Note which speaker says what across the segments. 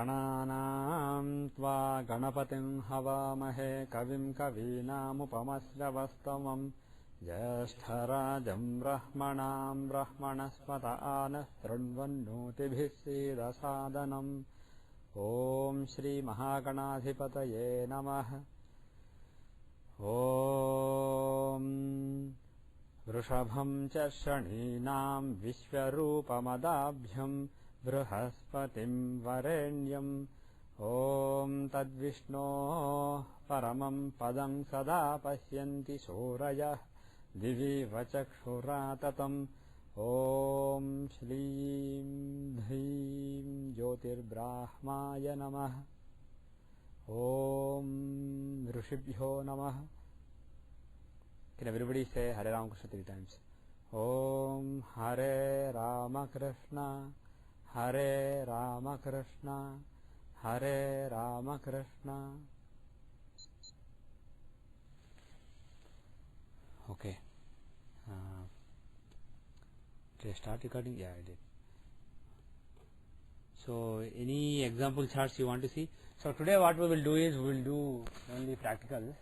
Speaker 1: गणानां त्वा गणपतिं हवामहे कविं कवीनामुपमश्रवस्तमम् ज्येष्ठराजं ब्रह्मणां ब्रह्मणस्पत आनः शृण्वन्नोतिभिः सीदसादनम्। ॐ श्रीमहागणाधिपतये नमः। ॐ वृषभं च शनीनां विश्वरूपमदाभ्यं बृहस्पतिं वरेण्यम्। ॐ तद्विष्णोः परमं पदं सदा पश्यन्ति सूरयः दिविव चक्षुराततम्। ॐ श्रीं ह्रीं ज्योतिर्ब्राह्माय नमः। ॐ ऋषिभ्यो नमः। Can everybody say Hare Rama Krishna 3 times? Om Hare Rama Krishna, Hare Rama Krishna, Hare Rama Krishna. Okay. Did I start recording? Yeah, I did. So, any example charts you want to see? So, today what we will do is we will do only practicals.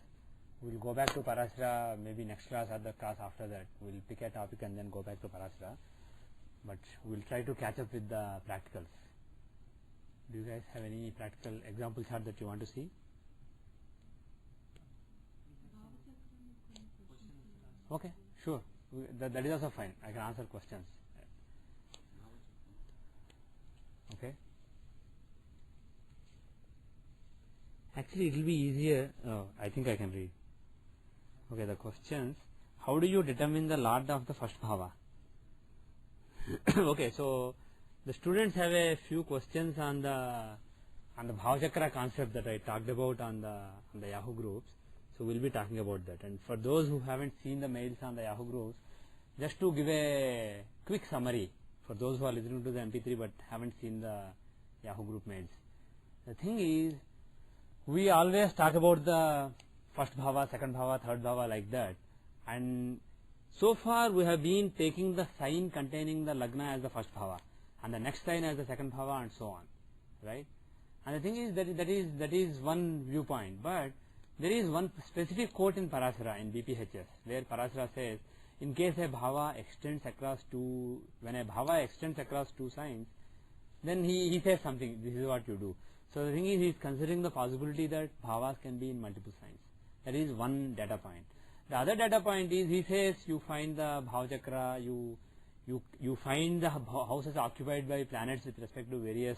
Speaker 1: We will go back to Parasara maybe next class or the class after that. We will pick a topic and then go back to Parasara. But we will try to catch up with the practicals. Do you guys have any practical example chart that you want to see? Okay, sure. That is also fine. I can answer questions. Okay. Actually, it will be easier. Oh, I think I can read. Okay, the questions. How do you determine the Lord of the first bhava? Okay, so the students have a few questions on the bhava chakra concept that I talked about on the Yahoo groups. So we'll be talking about that. And for those who haven't seen the mails on the Yahoo groups, just to give a quick summary for those who are listening to the MP3 but haven't seen the Yahoo group mails. The thing is, we always talk about the first bhava, second bhava, third bhava like that, and so far we have been taking the sign containing the lagna as the first bhava and the next sign as the second bhava and so on, right? And the thing is that is one viewpoint, but there is one specific quote in Parasara in BPHS where Parasara says, in case a bhava extends across two, when a bhava extends across two signs, then he says something, this is what you do. So the thing is, he is considering the possibility that bhavas can be in multiple signs. That is one data point. The other data point is, he says you find the bhava chakra, you find the houses occupied by planets with respect to various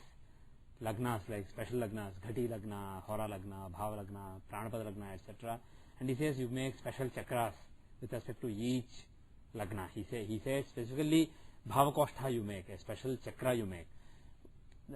Speaker 1: lagnas, like special lagnas, Ghati lagna, Hora lagna, Bhava lagna, Pranapada lagna, etc. And he says you make special chakras with respect to each lagna. He says specifically bhava koshtha you make, a special chakra you make.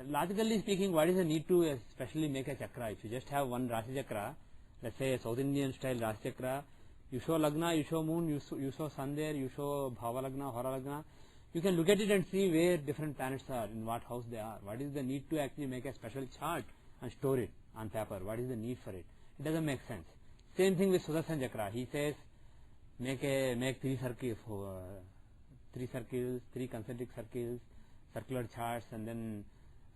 Speaker 1: Logically speaking, what is the need to especially make a chakra? If you just have one Rasi chakra, let's say a South Indian style Rasi chakra, you show lagna, you show moon, you show sun there, you show bhava lagna, hora lagna, you can look at it and see where different planets are, in what house they are. What is the need to actually make a special chart and store it on paper? What is the need for it? It doesn't make sense. Same thing with Sudarshan chakra. He says make 3 circles, 3 concentric circles, circular charts, and then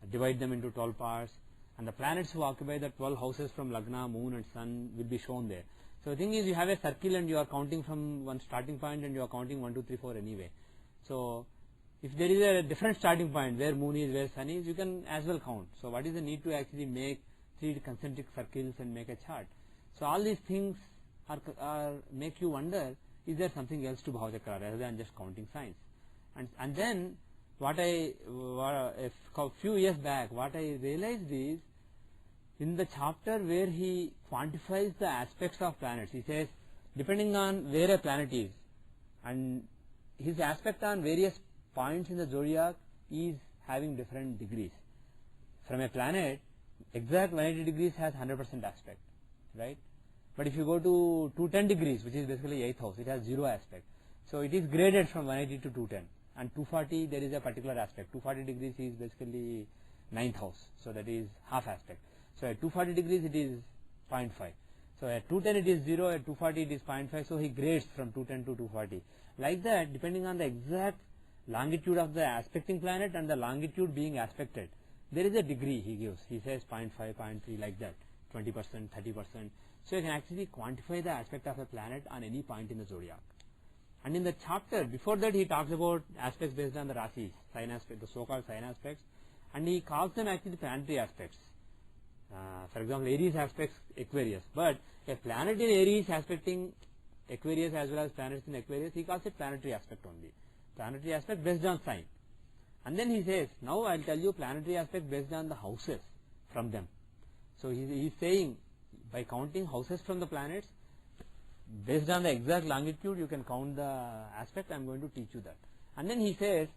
Speaker 1: divide them into 12 parts, and the planets who occupy the 12 houses from lagna, moon and sun will be shown there. So the thing is, you have a circle and you are counting from one starting point and you are counting 1, 2, 3, 4 anyway. So if there is a different starting point where moon is, where sun is, you can as well count. So what is the need to actually make 3 concentric circles and make a chart? So all these things are make you wonder, is there something else to bhava chakra rather than just counting signs? And then a few years back, what I realized is, in the chapter where he quantifies the aspects of planets, he says, depending on where a planet is, and his aspect on various points in the zodiac is having different degrees. From a planet, exact 180 degrees has 100% aspect, right? But if you go to 210 degrees, which is basically 8th house, it has 0 aspect. So it is graded from 180 to 210. And 240, there is a particular aspect. 240 degrees is basically 9th house, so that is half aspect. So at 240 degrees it is 0.5. So at 210 it is 0, at 240 it is 0.5, so he grades from 210 to 240. Like that, depending on the exact longitude of the aspecting planet and the longitude being aspected, there is a degree he gives. He says 0.5, 0.3, like that, 20%, 30%. So you can actually quantify the aspect of a planet on any point in the zodiac. And in the chapter before that, he talks about aspects based on the Rasis, sign aspect, the so-called sign aspects, and he calls them actually planetary aspects. For example, Aries aspects Aquarius, but a planet in Aries aspecting Aquarius as well as planets in Aquarius, he calls it planetary aspect only. Planetary aspect based on sign. And then he says, now I will tell you planetary aspect based on the houses from them. So he is saying, by counting houses from the planets, based on the exact longitude, you can count the aspect. I am going to teach you that. And then he says,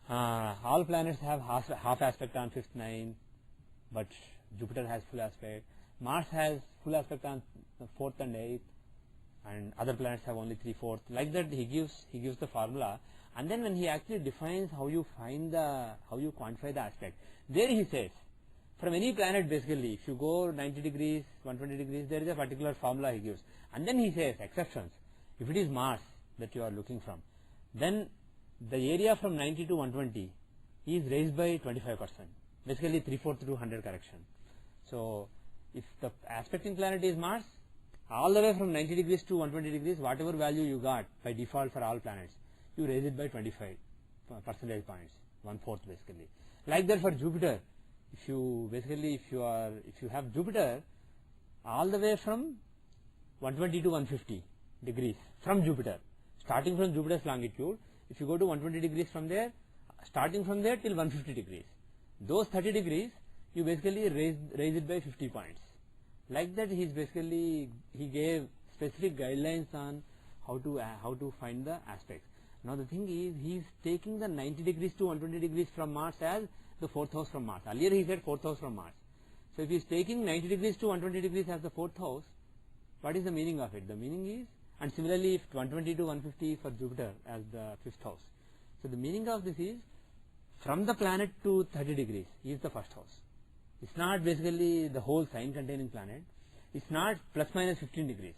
Speaker 1: all planets have half aspect on 5th, 9th, but Jupiter has full aspect. Mars has full aspect on 4th and 8th, and other planets have only 3/4. Like that, he gives the formula. And then when he actually defines how you quantify the aspect, there he says, from any planet basically, if you go 90 degrees, 120 degrees, there is a particular formula he gives. And then he says exceptions. If it is Mars that you are looking from, then the area from 90 to 120 is raised by 25%. Basically 3/4 to 100 correction. So if the aspecting planet is Mars, all the way from 90 degrees to 120 degrees, whatever value you got by default for all planets, you raise it by 25 percentage points, 1/4 basically. Like that for Jupiter, if you have Jupiter all the way from 120 to 150 degrees from Jupiter, starting from Jupiter's longitude, if you go to 120 degrees from there, starting from there till 150 degrees, those 30 degrees you basically raise it by 50 points. Like that, he gave specific guidelines on how to find the aspects. Now the thing is, he is taking the 90 degrees to 120 degrees from Mars as the 4th house from Mars. Earlier he said 4th house from Mars. So if he is taking 90 degrees to 120 degrees as the 4th house, what is the meaning of it? The meaning is, and similarly if 120 to 150 for Jupiter as the 5th house. So the meaning of this is, from the planet to 30 degrees is the first house. It's not basically the whole sign containing planet. It's not plus minus 15 degrees.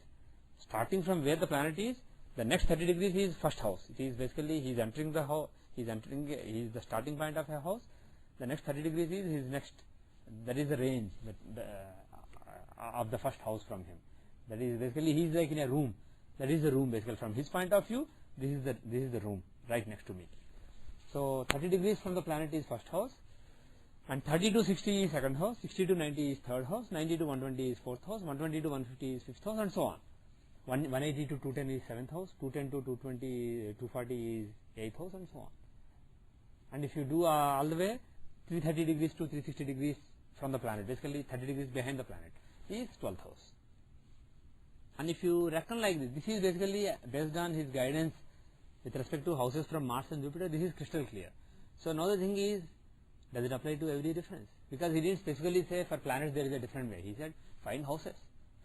Speaker 1: Starting from where the planet is, the next 30 degrees is first house. It is basically, he is entering the house, he is the starting point of a house. The next 30 degrees is his next, that is the range of the first house from him. That is basically, he is like in a room. That is the room basically. From his point of view, this is the room right next to me. So 30 degrees from the planet is first house, and 30 to 60 is second house, 60 to 90 is third house, 90 to 120 is fourth house, 120 to 150 is fifth house, and so on. 180 to 210 is seventh house, 210 to 240 is eighth house, and so on. And if you do all the way, 330 degrees to 360 degrees from the planet, basically 30 degrees behind the planet, is 12th house. And if you reckon like this is basically based on his guidance with respect to houses from Mars and Jupiter. This is crystal clear. So now the thing is, does it apply to every difference? Because he didn't specifically say for planets there is a different way. He said find houses,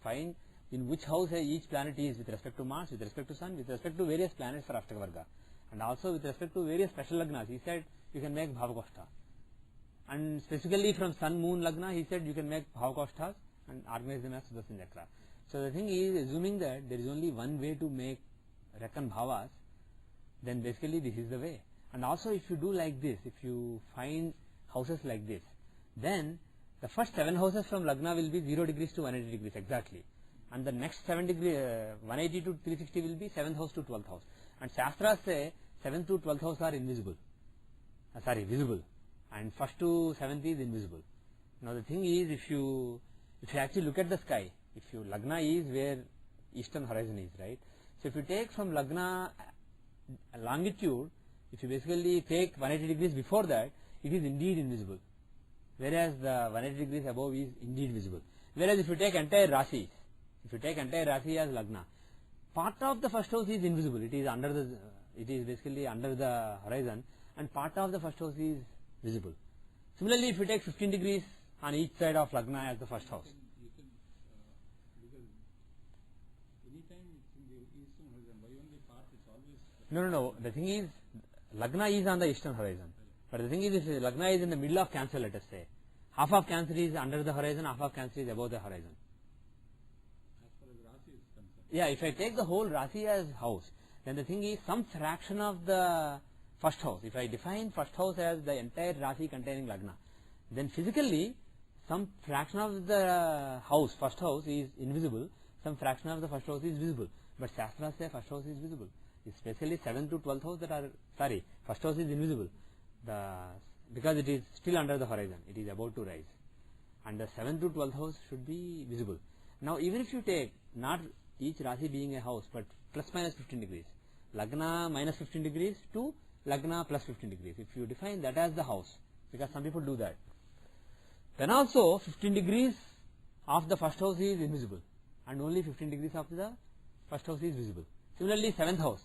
Speaker 1: find in which house each planet is with respect to Mars, with respect to Sun, with respect to various planets for Ashtavarga, and also with respect to various special lagnas. He said you can make Bhavakoshta, and specifically from Sun, Moon lagna, he said you can make Bhavakoshtas and organize them as Sudarshan Chakra. So the thing is, assuming that there is only one way to reckon bhavas, then basically this is the way. And also if you do like this, if you find houses like this, then the first 7 houses from lagna will be 0 degrees to 180 degrees exactly, and the next 7 degree 180 to 360 will be 7th house to 12th house. And Shastras say 7th to 12th house are visible, and 1st to 7th is invisible. Now the thing is, if you actually look at the sky, if you lagna is where eastern horizon is, right? So if you take from lagna longitude, if you basically take 180 degrees before that, it is indeed invisible, whereas the 180 degrees above is indeed visible. Whereas if you take entire Rasi, as lagna, part of the first house is invisible. It is basically under the horizon, and part of the first house is visible. Similarly, if you take 15 degrees on each side of lagna as the first house. No. The thing is, lagna is on the eastern horizon. But the thing is, if lagna is in the middle of Cancer, let us say, half of Cancer is under the horizon, half of Cancer is above the horizon.
Speaker 2: As far as Rasi is concerned.
Speaker 1: Yeah, if I take the whole Rasi as house, then the thing is some fraction of the first house. If I define first house as the entire Rasi containing lagna, then physically some fraction of the house, first house is invisible, some fraction of the first house is visible, but Shastras say first house is visible. Especially 7th to 12th house that are, sorry, first house is invisible, because it is still under the horizon, it is about to rise, and the 7th to 12th house should be visible. Now even if you take not each Rasi being a house, but plus minus 15 degrees, Lagna minus 15 degrees to Lagna plus 15 degrees, if you define that as the house, because some people do that, then also 15 degrees of the first house is invisible and only 15 degrees of the first house is visible. Similarly 7th house,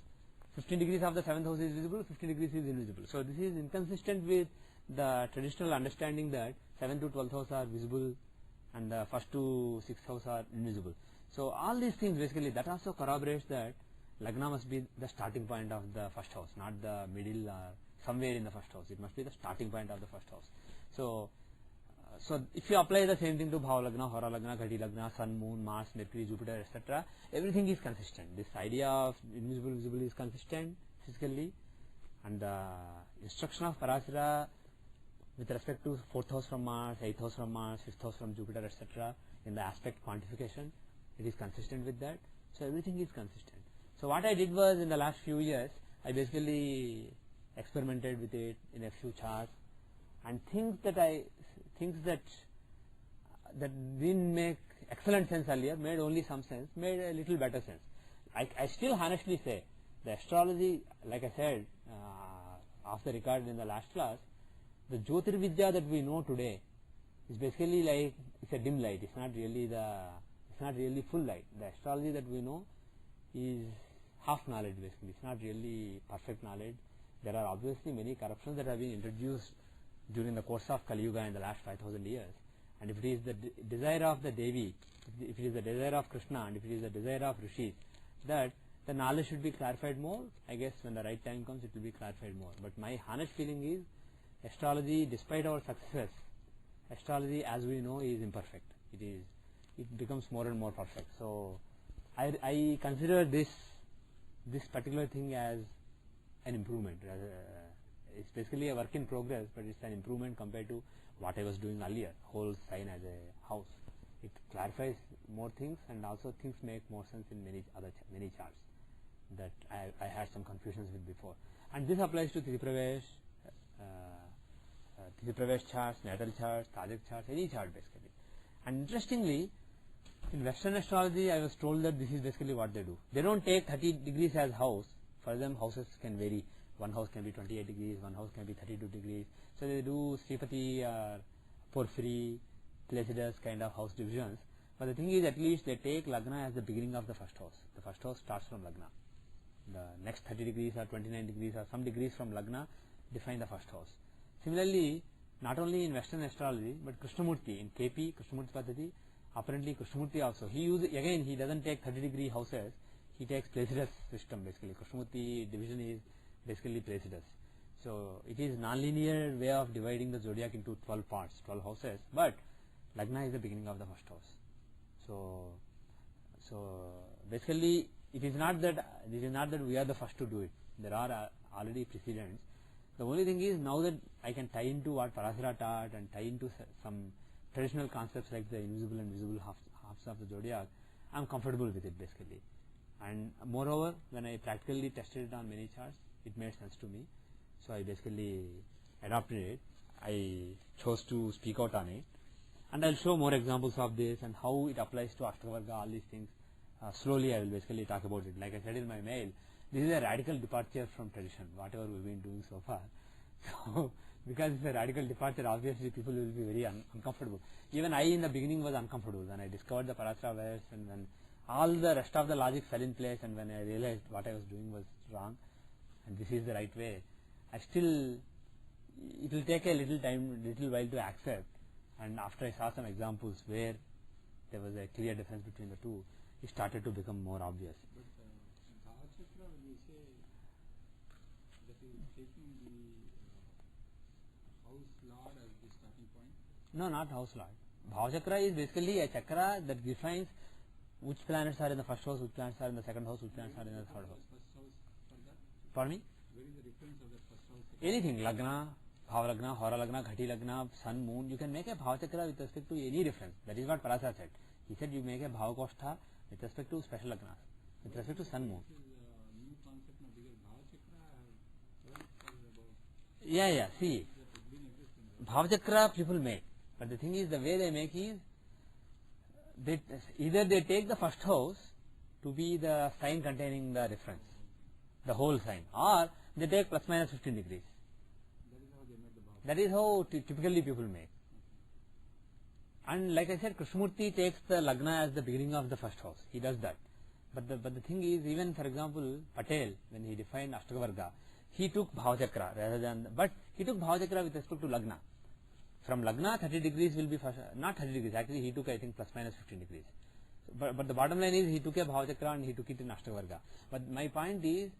Speaker 1: 15 degrees of the 7th house is visible, 15 degrees is invisible. So this is inconsistent with the traditional understanding that 7th to 12th house are visible and the 1st to 6th house are invisible. So all these things basically, that also corroborates that Lagna must be the starting point of the first house, not the middle or somewhere in the first house. It must be the starting point of the first house. So if you apply the same thing to Bhava Lagna, Hora Lagna, Ghati Lagna, Sun, Moon, Mars, Mercury, Jupiter, etc., everything is consistent. This idea of invisible, visible is consistent physically, and the instruction of Parasara with respect to 4th house from Mars, 8th house from Mars, 5th house from Jupiter, etc., in the aspect quantification, it is consistent with that. So everything is consistent. So what I did was, in the last few years, I basically experimented with it in a few charts, and things that didn't make excellent sense earlier made only some sense, made a little better sense. I still honestly say the astrology, like I said off the record in the last class, the Jyotirvidya that we know today is basically like it's a dim light. It's not really full light. The astrology that we know is half knowledge basically. It's not really perfect knowledge. There are obviously many corruptions that have been introduced during the course of Kali Yuga in the last 5,000 years. And if it is the desire of the Devi, if it is the desire of Krishna, and if it is the desire of Rishis, that the knowledge should be clarified more, I guess when the right time comes it will be clarified more. But my honest feeling is, astrology, despite our success, astrology as we know is imperfect. It becomes more and more perfect. So I consider this particular thing as an improvement. It's basically a work in progress, but it's an improvement compared to what I was doing earlier, whole sign as a house. It clarifies more things, and also things make more sense in many charts that I had some confusions with before. And this applies to Thithi Pravesh charts, natal charts, Tajik charts, any chart basically. And interestingly, in Western astrology, I was told that this is basically what they do. They don't take 30 degrees as house. For them, houses can vary. One house can be 28 degrees, one house can be 32 degrees. So they do Sripati or Porphyry, Placidus kind of house divisions. But the thing is, at least they take Lagna as the beginning of the first house. The first house starts from Lagna. The next 30 degrees or 29 degrees or some degrees from Lagna define the first house. Similarly, not only in Western astrology, but Krishnamurti, in KP, Krishnamurti Paddhati, apparently Krishnamurti also, he doesn't take 30 degree houses, he takes Placidus system basically. Krishnamurti division is basically Placidus. So it is non-linear way of dividing the zodiac into 12 parts, 12 houses, but Lagna is the beginning of the first house. So basically it is not that we are the first to do it. There are already precedents. The only thing is, now that I can tie into what Parasara taught and tie into some traditional concepts like the invisible and visible halves of the zodiac, I am comfortable with it basically. And moreover, when I practically tested it on many charts, it made sense to me. So I basically adopted it. I chose to speak out on it. And I will show more examples of this and how it applies to Ashtavarga, all these things. Slowly I will basically talk about it. Like I said in my mail, this is a radical departure from tradition, whatever we've been doing so far. So, because it's a radical departure, obviously people will be very uncomfortable. Even I in the beginning was uncomfortable when I discovered the Parasara verse, and when all the rest of the logic fell in place, and when I realized what I was doing was wrong and this is the right way. It will take a little while to accept, and after I saw some examples where there was a clear difference between the two, it started to become more obvious.
Speaker 2: But Bhavachakra, when you say that is taking the house lord as the starting point?
Speaker 1: No, not house lord. Bhavachakra is basically a chakra that defines which planets are in the first house, which planets are in the second house, which planets are in the third house.
Speaker 2: First house for that?
Speaker 1: Pardon me?
Speaker 2: Where is the difference of the first house?
Speaker 1: Anything, Lagna, Bhava Lagna, Hora Lagna, Ghati Lagna, Sun, Moon. You can make a Bhava Chakra with respect to any reference. That is what Parasara said. He said you make a Bhava Koshtha with respect to special Lagnas, with respect to Sun, Moon.
Speaker 2: This is a new concept now because Bhava Chakra I have heard about.
Speaker 1: Yeah, see,
Speaker 2: That has been existing.
Speaker 1: Bhava Chakra people make, but the thing is the way they make is, either they take the first house to be the sign containing the reference, the whole sign, or they take plus minus 15 degrees.
Speaker 2: That is how they make the Bhava.
Speaker 1: That is how typically people make. And like I said, Krishnamurti takes the Lagna as the beginning of the first house. He does that. But the thing is, even for example, Patel, when he defined Ashtakavarga, he took Bhava Chakra rather than, but he took Bhava Chakra with respect to Lagna. From Lagna, 30 degrees will be, not 30 degrees, actually he took I think plus minus 15 degrees. But the bottom line is, he took a Bhava Chakra and he took it in Ashtakavarga. But my point is,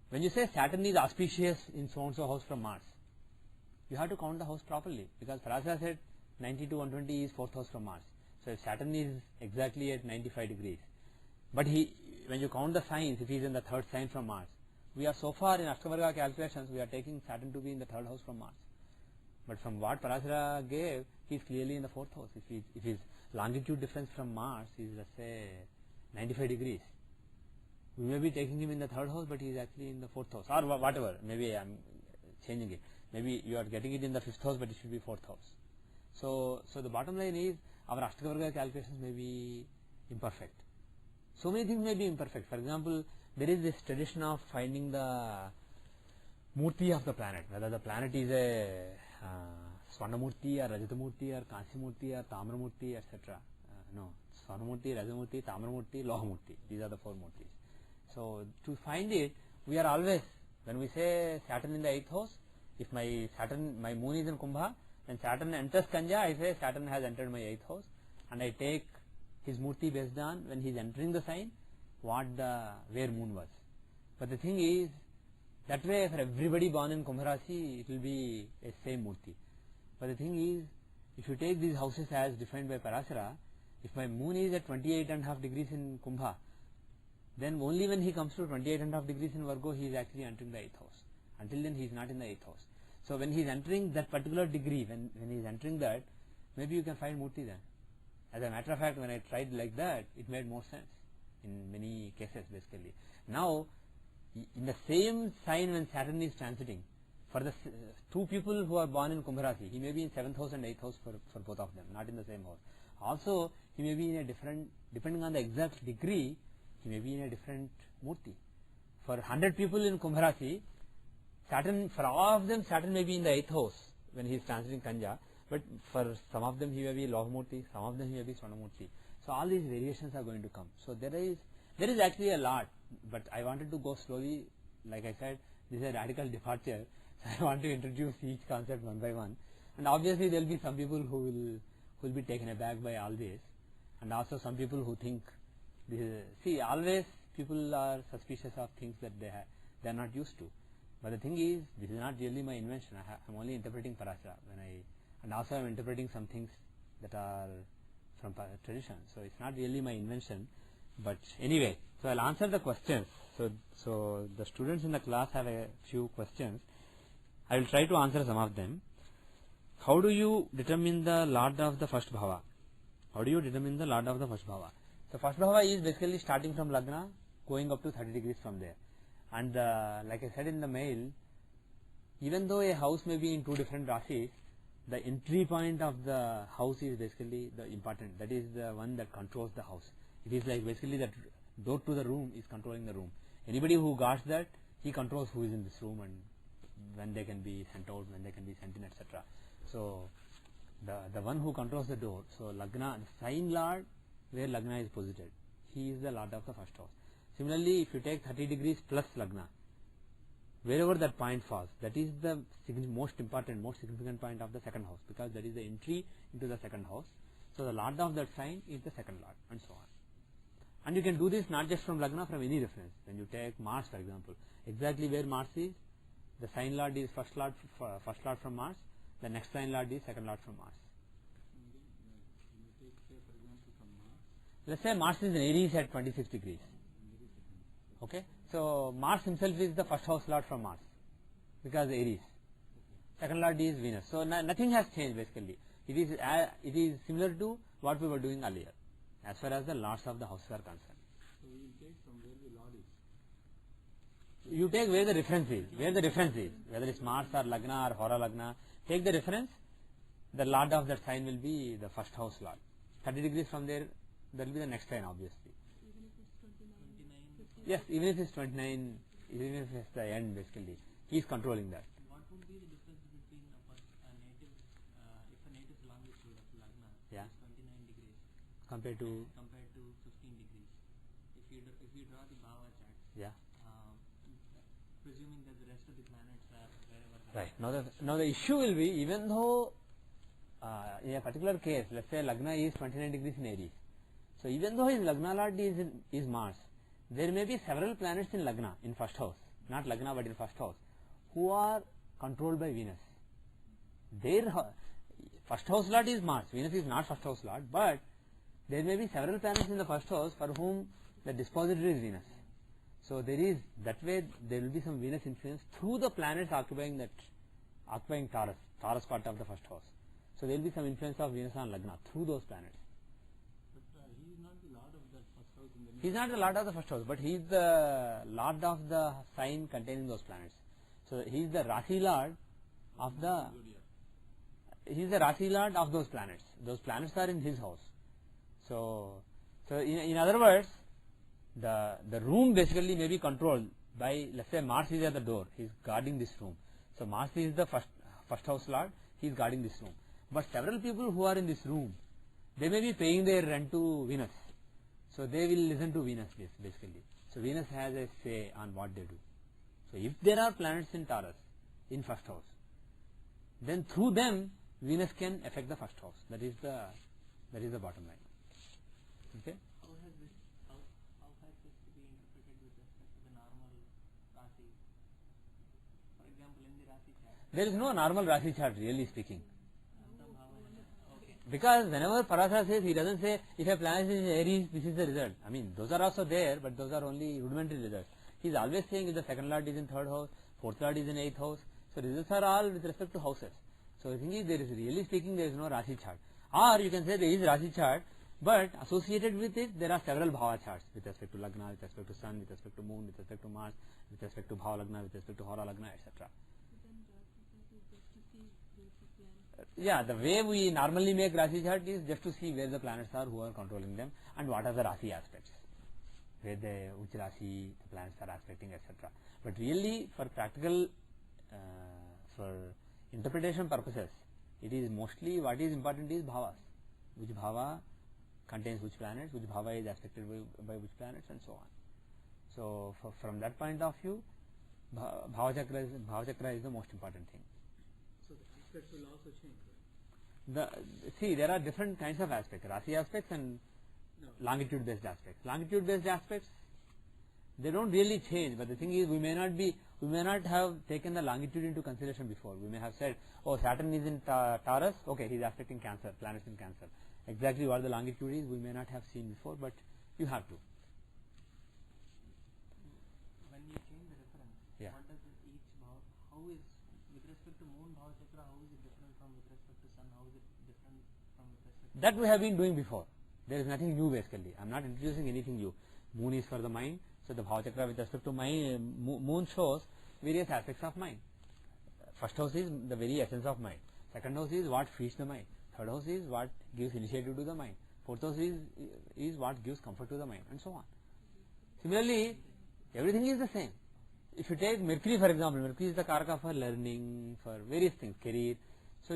Speaker 1: when you say Saturn is auspicious in so and so house from Mars, you have to count the house properly, because Parasara said 90 to 120 is 4th house from Mars. So if Saturn is exactly at 95 degrees, but when you count the signs, if he is in the 3rd sign from Mars, we are so far in Ashtakavarga calculations, we are taking Saturn to be in the 3rd house from Mars. But from what Parasara gave, he is clearly in the 4th house. If his longitude difference from Mars is, let's say, 95 degrees, we may be taking him in the 3rd house, but he is actually in the 4th house, or whatever. Maybe I am changing it. Maybe you are getting it in the 5th house, but it should be 4th house. So the bottom line is, our Ashtakavarga calculations may be imperfect. So many things may be imperfect. For example, there is this tradition of finding the Murti of the planet, whether the planet is a Swarnamurti or Rajatamurti or Kansimurti or Tamramurti, etc. No, Swarnamurti, Rajamurti, Tamramurti, Lohamurti. These are the 4 Murtis. So to find it, we are always, when we say Saturn in the 8th house, if my moon is in Kumbha, when Saturn enters Kanja, I say Saturn has entered my 8th house, and I take his Murti based on when he is entering the sign, where moon was. But the thing is, that way for everybody born in Kumbha Rasi, it will be a same Murti. But the thing is, if you take these houses as defined by Parasara, if my moon is at 28.5 degrees in Kumbha, then only when he comes to 28.5 degrees in Virgo, he is actually entering the 8th house. Until then, he is not in the 8th house. So when he is entering that particular degree, when he is entering that, maybe you can find Murti then. As a matter of fact, when I tried like that, it made more sense in many cases basically. Now, in the same sign when Saturn is transiting, for the 2 people who are born in Kumbha Rasi, he may be in 7th house and 8th house for both of them, not in the same house. Also, he may be in a different, depending on the exact degree, he may be in a different Murti. For 100 people in Kumbha Rasi, Saturn, for all of them, Saturn may be in the 8th house when he is transiting Kanja, but for some of them he may be Lohamurti, some of them he may be Swarnamurti. So all these variations are going to come. So there is actually a lot, but I wanted to go slowly. Like I said, this is a radical departure, so I want to introduce each concept one by one. And obviously there will be some people who will be taken aback by all this, and also some people who think this is, see, always people are suspicious of things that they are not used to. But the thing is, this is not really my invention. I am only interpreting Parasara and also I am interpreting some things that are from tradition. So it's not really my invention. But anyway, so I'll answer the questions. So the students in the class have a few questions. I will try to answer some of them. How do you determine the Lord of the first bhava? How do you determine the Lord of the first bhava? So first bhava is basically starting from Lagna, going up to 30 degrees from there. And like I said in the mail, even though a house may be in 2 different rasis, the entry point of the house is basically the important. That is the one that controls the house. It is like basically that door to the room is controlling the room. Anybody who guards that, he controls who is in this room and when they can be sent out, when they can be sent in, etc. So the one who controls the door. So Lagna, the sign Lord where Lagna is posited, he is the Lord of the first house. Similarly, if you take 30 degrees plus Lagna, wherever that point falls, that is the most important, most significant point of the second house, because that is the entry into the second house. So the Lord of that sign is the second Lord, and so on. And you can do this not just from Lagna, from any reference. When you take Mars, for example, exactly where Mars is, the sign Lord is first Lord from Mars, the next sign Lord is second Lord from Mars.
Speaker 2: You take, say, for example, from Mars.
Speaker 1: Let's say Mars is in Aries at 26 degrees. Okay, so Mars himself is the first house Lord from Mars, because Aries. second lord is Venus. So nothing has changed basically. It is similar to what we were doing earlier, as far as the lords of the house are concerned.
Speaker 2: So we will take from where the Lord is.
Speaker 1: You take where the reference is, whether it's Mars or Lagna or Hora Lagna, take the reference. The lord of that sign will be the first house lord. 30 degrees from there, that will be the next sign, obviously.
Speaker 3: Even if it's 29,
Speaker 1: Yes, even if it's 29, even if it's the end, basically, he is controlling that.
Speaker 4: What would be the difference between a native, if a native longitude of Lagna
Speaker 1: Yeah.
Speaker 4: is 29 degrees
Speaker 1: Compared to,
Speaker 4: compared to 15 degrees? If you draw the Bhava chart,
Speaker 1: yeah.
Speaker 4: presuming that the rest of the planets are wherever they
Speaker 1: Right.
Speaker 4: are.
Speaker 1: Now the issue will be, even though in a particular case, let's say Lagna is 29 degrees in Aries. So even though his Lagna Lord is Mars, there may be several planets in Lagna, in first house, not Lagna but in first house, who are controlled by Venus. Their first house Lord is Mars. Venus is not first house Lord, but there may be several planets in the first house for whom the dispositor is Venus. So there is, that way there will be some Venus influence through the planets occupying Taurus part of the first house. So there will be some influence of Venus on Lagna through those planets.
Speaker 2: But he is not the Lord of that first house in the
Speaker 1: He is not the Lord of the first house, but he is the Lord of the sign containing those planets. So he is the Rasi Lord of the, he is the Rasi Lord of those planets. Those planets are in his house. So in other words, the room basically may be controlled by, let's say Mars is at the door, he is guarding this room. So Mars is the first house Lord, he is guarding this room. But several people who are in this room, they may be paying their rent to Venus. So they will listen to Venus basically. So Venus has a say on what they do. So if there are planets in Taurus, in first house, then through them Venus can affect the first house. That is the bottom line. Okay?
Speaker 4: How has this to be interpreted with respect to the normal Rasi? For example, in the Rasi chart,
Speaker 1: There is no normal Rasi chart, really speaking.
Speaker 4: the Bhava is okay.
Speaker 1: Because whenever Parasara says, he doesn't say if a planet is in Aries, this is the result. I mean, those are also there, but those are only rudimentary results. He is always saying if the second lord is in third house, fourth lord is in eighth house. So results are all with respect to houses. So the thing is, there is, really speaking, there is no Rasi chart. Or you can say there is Rasi chart, but associated with it, there are several Bhava charts with respect to Lagna, with respect to Sun, with respect to Moon, with respect to Mars, with respect to Bhava Lagna, with respect to Hora Lagna, etc.
Speaker 3: then Rasi chart is just to see where the planets
Speaker 1: Yeah, the way we normally make Rasi chart is just to see where the planets are, who are controlling them, and what are the Rasi aspects, which Rasi the planets are aspecting, etc. But really, for practical, for interpretation purposes, it is mostly what is important is Bhavas. Which Bhava contains which planets, which Bhava is aspected by which planets, and so on. So from that point of view, Bhava Chakra is the most important thing.
Speaker 2: So the aspects will also change, right?
Speaker 1: See, there are different kinds of aspects, Rasi aspects and longitude based aspects. Longitude based aspects, they don't really change, but the thing is, we may not have taken the longitude into consideration before. We may have said, oh, Saturn is in Taurus, okay, he is aspecting Cancer, planets in Cancer. Exactly what the longitude is, we may not have seen before, but you have to.
Speaker 4: When you change the reference,
Speaker 1: Yeah.
Speaker 4: what does each Bhava, how is, with respect to Moon Bhava Chakra, how is it different from with respect to Sun, how is it different from with respect to...
Speaker 1: That we have been doing before. There is nothing new basically. I am not introducing anything new. Moon is for the mind, so the Bhava Chakra with respect to mind, Moon shows various aspects of mind. First house is the very essence of mind. Second house is what feeds the mind. Third house is what gives initiative to the mind. Fourth house is what gives comfort to the mind, and so on. Similarly, everything is the same. If you take Mercury, for example, Mercury is the Karaka for learning, for various things, career. So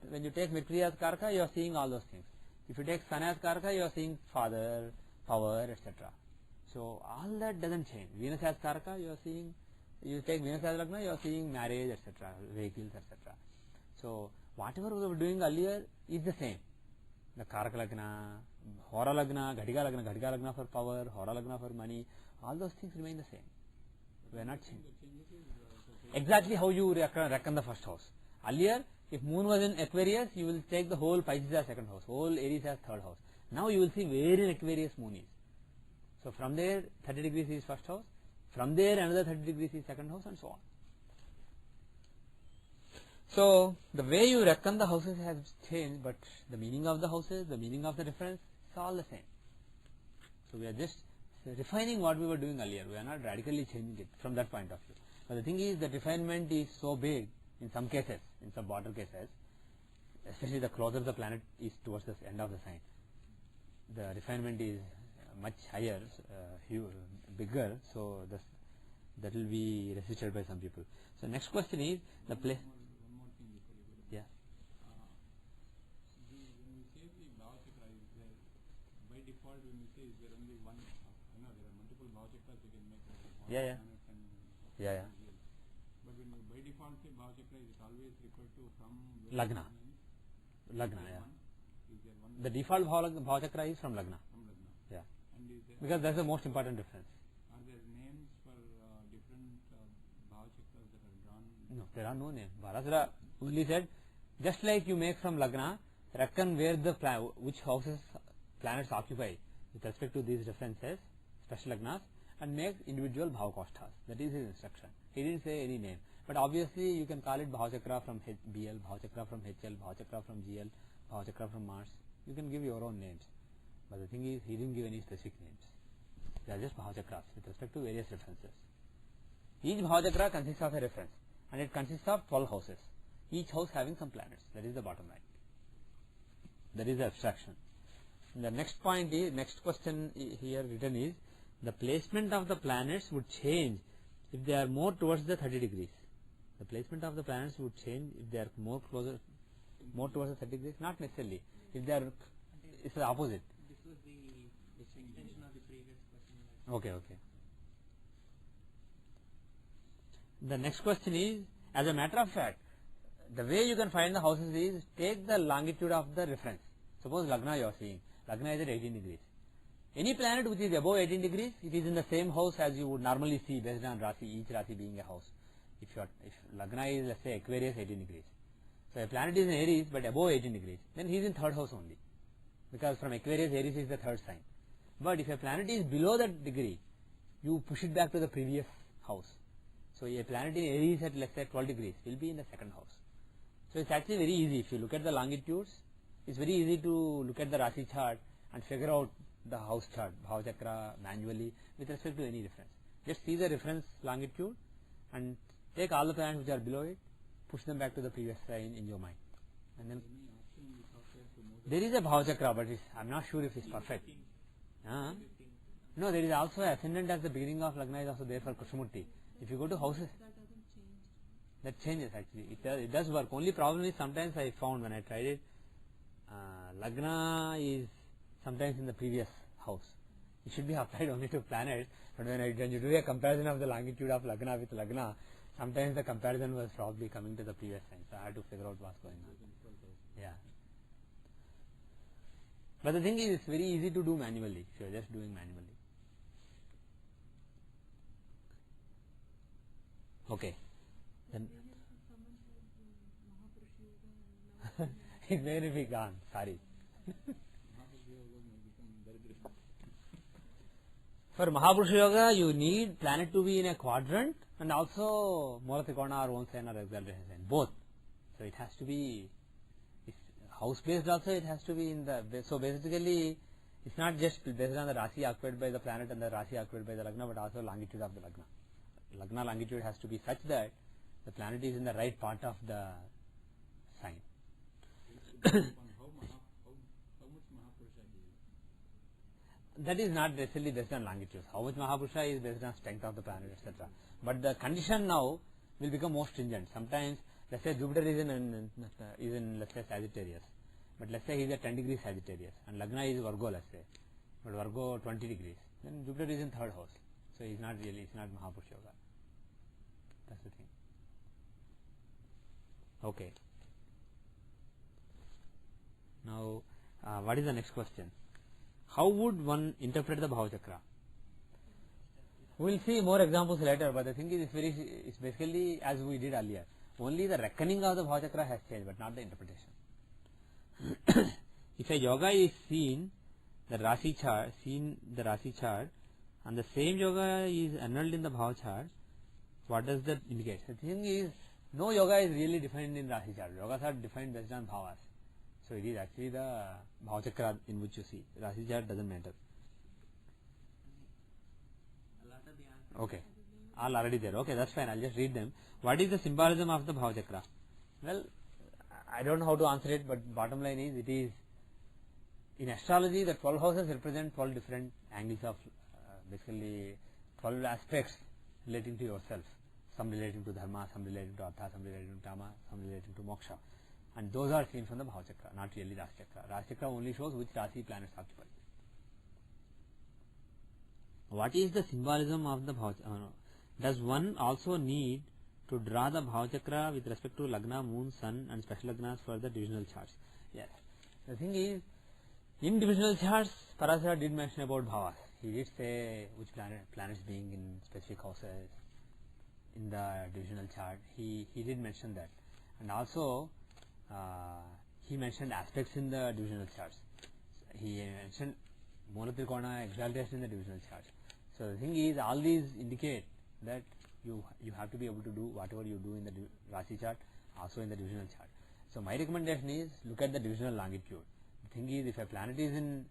Speaker 1: when you take Mercury as Karaka, you are seeing all those things. If you take Sun as Karaka, you are seeing father, power, etc. So all that doesn't change. Venus as Karaka, you take Venus as Lagna, you are seeing marriage, etc., vehicles, etc. So whatever we were doing earlier is the same. The Karaka Lagna, Hora Lagna, Ghatika Lagna for power, Hora Lagna for money, all those things remain the same. We are not changing.
Speaker 2: The changes is
Speaker 1: Exactly how you reckon the first house. Earlier, if Moon was in Aquarius, you will take the whole Pisces as second house, whole Aries as third house. Now you will see where in Aquarius Moon is. So from there, 30 degrees is first house. From there, another 30 degrees is second house, and so on. So the way you reckon the houses has changed, but the meaning of the houses, the meaning of the difference, it's all the same. So we are just refining what we were doing earlier. We are not radically changing it from that point of view. But the thing is, the refinement is so big in some cases, in some border cases, especially the closer the planet is towards the end of the sign. The refinement is much higher, bigger, so that will be resisted by some people. So next question is the place.
Speaker 2: One more thing before you go to
Speaker 1: Yeah.
Speaker 2: when we say the Bhavachakra is there, by default when we say is there only one, there are multiple Bhavachakras you can make.
Speaker 1: Yeah, yeah. Yeah, yeah.
Speaker 2: But when you by default say Bhavachakra, is it always referred to from
Speaker 1: Lagna.
Speaker 2: Is
Speaker 1: Lagna,
Speaker 2: there
Speaker 1: yeah.
Speaker 2: one? Is there one
Speaker 1: The default Bhavachakra is from Lagna.
Speaker 2: from Lagna?
Speaker 1: Yeah.
Speaker 2: And is there,
Speaker 1: Because that's the most important difference.
Speaker 2: are there names for different Bhavachakras that are drawn?
Speaker 1: No, there are no names. Parasara only said, just like you make from Lagna, reckon where the which houses planets occupy with respect to these references, special Lagnas, and make individual Bhavakosthas. That is his instruction. He didn't say any name. But obviously you can call it Bhavachakra from BL, Bhavachakra from HL, Bhavachakra from GL, Bhavachakra from Mars. You can give your own names. But the thing is, he didn't give any specific names. They are just Bhavachakras with respect to various references. Each Bhavachakra consists of a reference, and it consists of 12 houses, each house having some planets. That is the bottom line. That is the abstraction. The next point is, next question here written is, the placement of the planets would change if they are more towards the 30 degrees. The placement of the planets would change if they are more towards the 30 degrees. Not necessarily. If they are, it's the opposite.
Speaker 4: This was the extension of the previous question.
Speaker 1: Okay. The next question is, as a matter of fact, the way you can find the houses is, take the longitude of the reference. Suppose Lagna you are seeing. Lagna is at 18 degrees. Any planet which is above 18 degrees, it is in the same house as you would normally see based on Rasi, each Rasi being a house. If Lagna is, let's say, Aquarius 18 degrees. So a planet is in Aries but above 18 degrees, then he is in third house only. Because from Aquarius, Aries is the third sign. But if a planet is below that degree, you push it back to the previous house. So a planet in Aries at, let's say, 12 degrees will be in the second house. So it's actually very easy. If you look at the longitudes, it's very easy to look at the Rasi chart and figure out the house chart, Bhavachakra, manually, with respect to any reference. Just see the reference longitude and take all the planets which are below it, push them back to the previous sign in your mind. And then there is a Bhavachakra, but I'm not sure if it's perfect. No, there is also ascendant at the beginning of Lagna is also there for Krishnamurti. If you go to houses,
Speaker 3: That doesn't change.
Speaker 1: that changes actually. It does work. Only problem is sometimes I found when I tried it, Lagna is sometimes in the previous house. It should be applied only to planets, but when you do a comparison of the longitude of Lagna with Lagna, sometimes the comparison was probably coming to the previous sign. So I had to figure out what's going on. Yeah. But the thing is, it's very easy to do manually if you're just doing manually. Okay. Then it may be gone. Sorry. For Mahapurush Yoga, you need planet to be in a quadrant and also Mula Trikona or one sign or exaltation sign. Both. So it has to be house based also, it has to be in the. So basically, it's not just based on the Rasi occupied by the planet and the Rasi occupied by the Lagna, but also longitude of the Lagna. Lagna longitude has to be such that the planet is in the right part of the sign.
Speaker 2: How much Mahapurusha is?
Speaker 1: That is not necessarily based on longitude. How much Mahapurusha is based on strength of the planet, etc. But the condition now will become more stringent. Sometimes, let's say Jupiter is in let's say Sagittarius, but let's say he is at 10 degrees Sagittarius, and Lagna is Virgo, let's say, but Virgo 20 degrees. Then Jupiter is in third house, so it's not Mahapurusha Yoga. That's the thing. Okay. Now, what is the next question? How would one interpret the Bhavachakra? We will see more examples later, but the thing is, it's basically as we did earlier. Only the reckoning of the Bhavachakra has changed, but not the interpretation. If a yoga is seen, the Rasi chart, and the same yoga is annulled in the Bhava chart, what does that indicate? The thing is, No yoga is really defined in Rasi chart. Yogas are defined based on bhavas. So it is actually the bhava chakra in which you see. Rasi chart doesn't matter.
Speaker 4: A lot of the answers.
Speaker 1: Okay. All already there. Okay, that's fine. I'll just read them. What is the symbolism of the bhava chakra? Well, I don't know how to answer it, but bottom line is, it is in astrology the 12 houses represent 12 different angles of basically 12 aspects relating to yourself. Some relating to dharma, some relating to artha, some relating to kama, some relating to moksha. And those are seen from the bhava chakra, not really Rasi chakra. Rasi chakra only shows which Rasi planets occupy. What is the symbolism of the bhava chakra? Does one also need to draw the bhava chakra with respect to lagna, moon, sun and special lagnas for the divisional charts? Yes. The thing is, in divisional charts, Parasara did mention about bhavas. He did say which planets being in specific houses in the divisional chart. He did mention that. And also, he mentioned aspects in the divisional charts. He mentioned Monotrikona exaltation in the divisional charts. So the thing is, all these indicate that you have to be able to do whatever you do in the Rasi chart, also in the divisional chart. So my recommendation is, look at the divisional longitude. The thing is, if a planet is in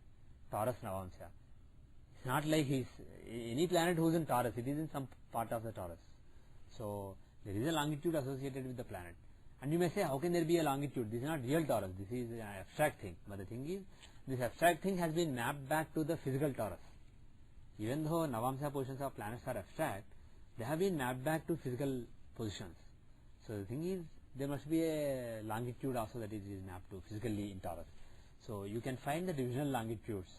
Speaker 1: Taurus Navamsha, it's not like any planet who is in Taurus, it is in some part of the Taurus. So there is a longitude associated with the planet. And you may say, how can there be a longitude? This is not real Taurus, this is an abstract thing. But the thing is, this abstract thing has been mapped back to the physical Taurus. Even though Navamsha positions of planets are abstract, they have been mapped back to physical positions. So the thing is, there must be a longitude also that is mapped to physically in Taurus. So you can find the divisional longitudes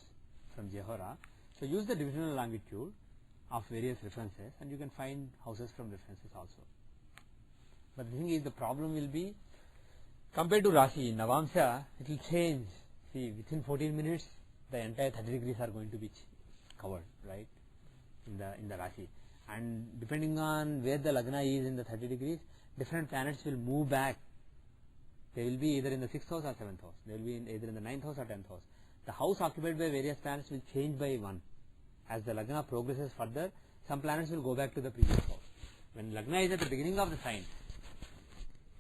Speaker 1: from Jehora. So use the divisional longitude of various references, and you can find houses from references also. But the thing is, the problem will be, compared to Rasi, Navamsha, it will change. See, within 14 minutes, the entire 30 degrees are going to be covered, right, in the Rasi. And depending on where the Lagna is in the 30 degrees, different planets will move back. They will be either in the 6th house or 7th house. They will be either in the 9th house or 10th house. The house occupied by various planets will change by one. As the Lagna progresses further, some planets will go back to the previous house. When Lagna is at the beginning of the sign,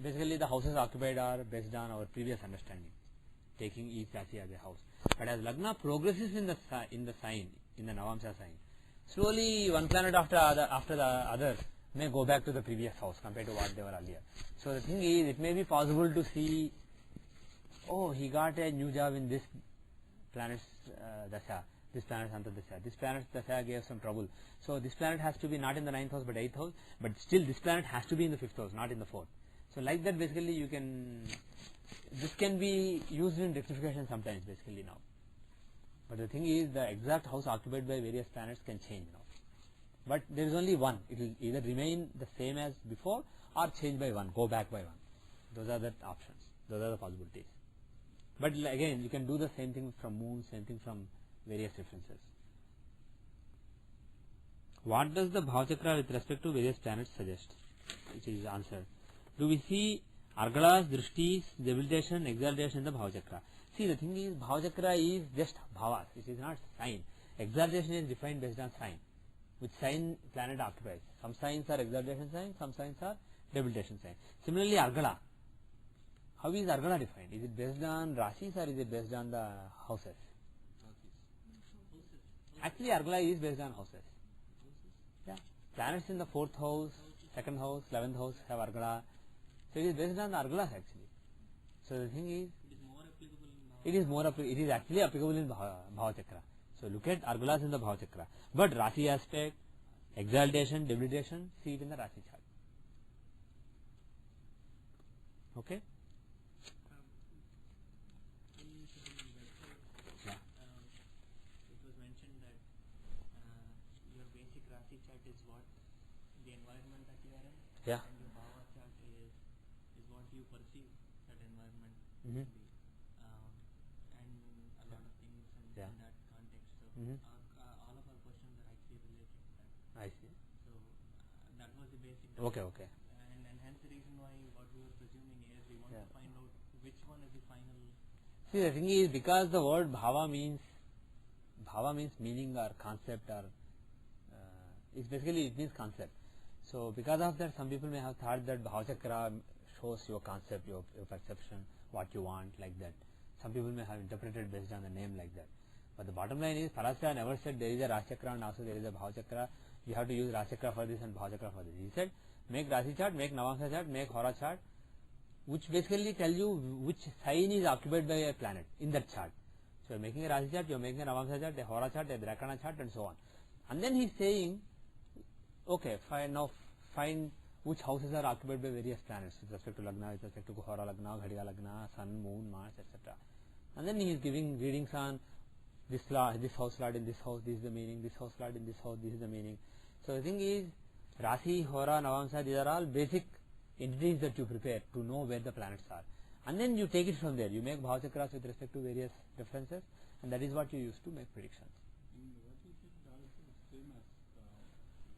Speaker 1: basically the houses occupied are based on our previous understanding, taking each Rasi as a house. But as Lagna progresses in the sign, in the Navamsha sign, slowly one planet after the other may go back to the previous house compared to what they were earlier. So the thing is, it may be possible to see, oh, he got a new job in this planet's Dasa, this planet's Antardasha, this planet's Dasa gave some trouble. So this planet has to be not in the 9th house but 8th house, but still this planet has to be in the 5th house, not in the 4th. So like that, basically this can be used in rectification sometimes basically now. But the thing is, the exact house occupied by various planets can change now. But there is only one. It will either remain the same as before or change by one, go back by one. Those are the options. Those are the possibilities. But again, you can do the same thing from moon, same thing from various references. What does the bhava chakra with respect to various planets suggest? Which is answered. Do we see argalas, drishtis, debilitation, exaltation in the bhava chakra? See, the thing is, bhava chakra is just bhavas. It is not sign. Exaltation is defined based on sign. Which sign planet occupies. Some signs are exaltation signs, some signs are debilitation signs. Similarly, argala. How is argala defined? Is it based on rasis or is it based on the houses? Actually, argala is based on houses. Yeah. Planets in the 4th house, 2nd house, 11th house have argala. So it is based on the argalas actually. So the thing is, it is actually applicable in bhava chakra. So look at argalas in the bhava chakra. But Rasi aspect, exaltation, debilitation, see it in the Rasi chart. Okay?
Speaker 4: Yeah. It was mentioned that your basic Rasi chart is what the environment that you are in.
Speaker 1: Yeah.
Speaker 4: And your bhava chart is what you perceive that environment to be. And a lot of things in that context. So all of our questions are actually related to that.
Speaker 1: I see.
Speaker 4: So that was the basic.
Speaker 1: Okay.
Speaker 4: And hence the reason why what we were presuming is we want to find out which one is the final.
Speaker 1: See, the thing is, because the word bhava means meaning or concept, or it means concept. So because of that, some people may have thought that Bhavachakra shows your concept, your perception, what you want, like that. Some people may have interpreted based on the name like that. But the bottom line is, Parasara never said there is a Rashachakra and also there is a Bhavachakra. You have to use Rashachakra for this and Bhavachakra for this. He said, make Rashi chart, make Navamsa chart, make Hora chart, which basically tell you which sign is occupied by a planet in that chart. So you are making a Rashi chart, you are making a Navamsa chart, a Hora chart, a Drakana chart, and so on. And then he is saying, okay, fine, now find which houses are occupied by various planets with respect to Lagna, with respect to Hora Lagna, Ghadiya Lagna, Sun, Moon, Mars, etc. And then he is giving readings on this house lord in this house, this is the meaning, this house lord in this house, this is the meaning. So the thing is, Rasi, Hora, Navamsa, these are all basic entities that you prepare to know where the planets are. And then you take it from there. You make Bhavachakras with respect to various references, and that is what you use to make predictions.
Speaker 2: And what you said also is same as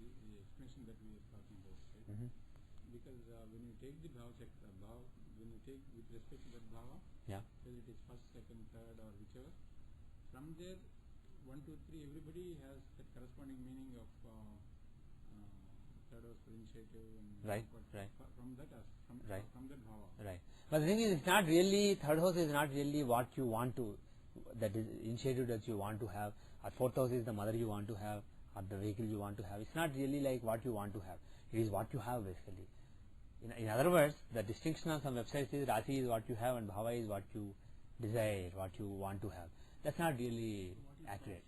Speaker 2: the explanation that we are talking about, right? Because when you take the Bhavachakra, when you take with respect to that Bhava, whether it is first, second, third, or whichever, from there, 1, 2, 3, everybody has that corresponding meaning of third house for initiative and from that bhava.
Speaker 1: Right. But the thing is, it's not really, third house is not really what you want to, that is initiative that you want to have, or fourth house is the mother you want to have, or the vehicle you want to have. It's not really like what you want to have. It is what you have basically. In other words, the distinction on some websites is Rasi is what you have and Bhava is what you desire, what you want to have. That's not really accurate.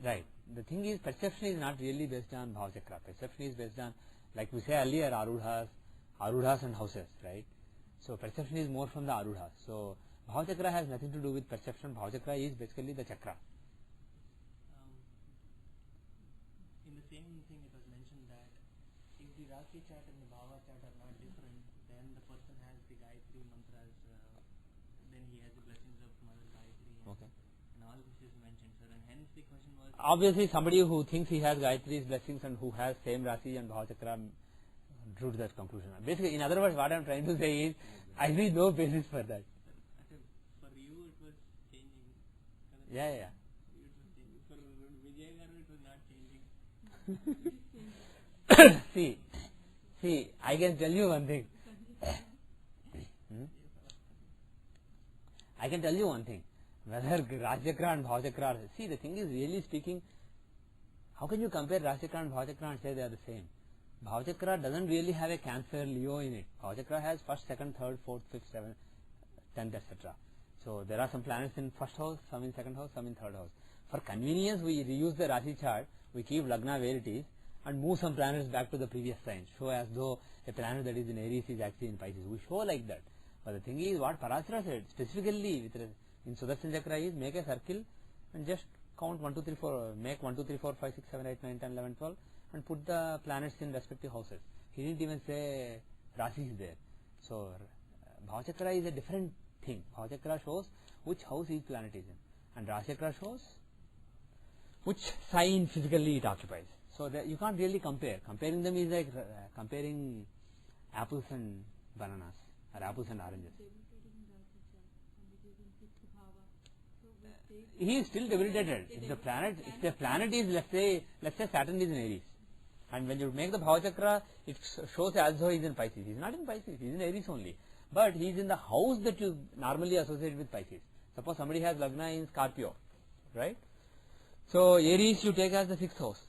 Speaker 1: Right. The thing is, perception is not really based on Bhavachakra. Perception is based on, like we say earlier, Arudhas and houses, right? So perception is more from the Arudhas. So Bhavachakra has nothing to do with perception. Bhavachakra is basically the chakra.
Speaker 4: In the same thing it was mentioned that if the Rasi chart and the Bhava chart are not different, then the person has the Gayatri mantras, then he has the blessings of Mother Gayatri. And all this is mentioned, sir. And hence the question was...
Speaker 1: Obviously, somebody who thinks he has Gayatri's blessings and who has same Rasi and Bhavachakra drew to that conclusion. Basically, in other words, what I am trying to say is, I see no basis for that.
Speaker 4: For you, it was changing.
Speaker 1: Yeah.
Speaker 4: It was changing. For Vijay Garu, it was not changing. See, I can tell you one thing.
Speaker 1: I can tell you one thing. Whether Rajachakra and Bhavachakra are, see, the thing is, really speaking, how can you compare Rajachakra and Bhavachakra and say they are the same? Bhavachakra doesn't really have a Cancer, Leo in it. Bhavachakra has first, second, third, fourth, fifth, seventh, 10th, etc. So there are some planets in first house, some in second house, some in third house. For convenience, we reuse the Rashi chart, we keep Lagna where it is, and move some planets back to the previous sign. Show as though a planet that is in Aries is actually in Pisces. We show like that. But the thing is, what Parasara said, specifically in Sudarshan Chakra is, make a circle and just count 1, 2, 3, 4, make 1, 2, 3, 4, 5, 6, 7, 8, 9, 10, 11, 12 and put the planets in respective houses. He didn't even say Rasi is there. So Bhavachakra is a different thing. Bhavachakra shows which house each planet is in, and Rashachakra shows which sign physically it occupies. So that you can't really compare. Comparing them is like comparing apples and bananas, or apples and oranges. He is still debilitated. If the planet is, let's say Saturn is in Aries, and when you make the Bhavachakra, it shows as though he is in Pisces. He is not in Pisces, he is in Aries only. But he is in the house that you normally associate with Pisces. Suppose somebody has Lagna in Scorpio, right? So Aries you take as the 6th house.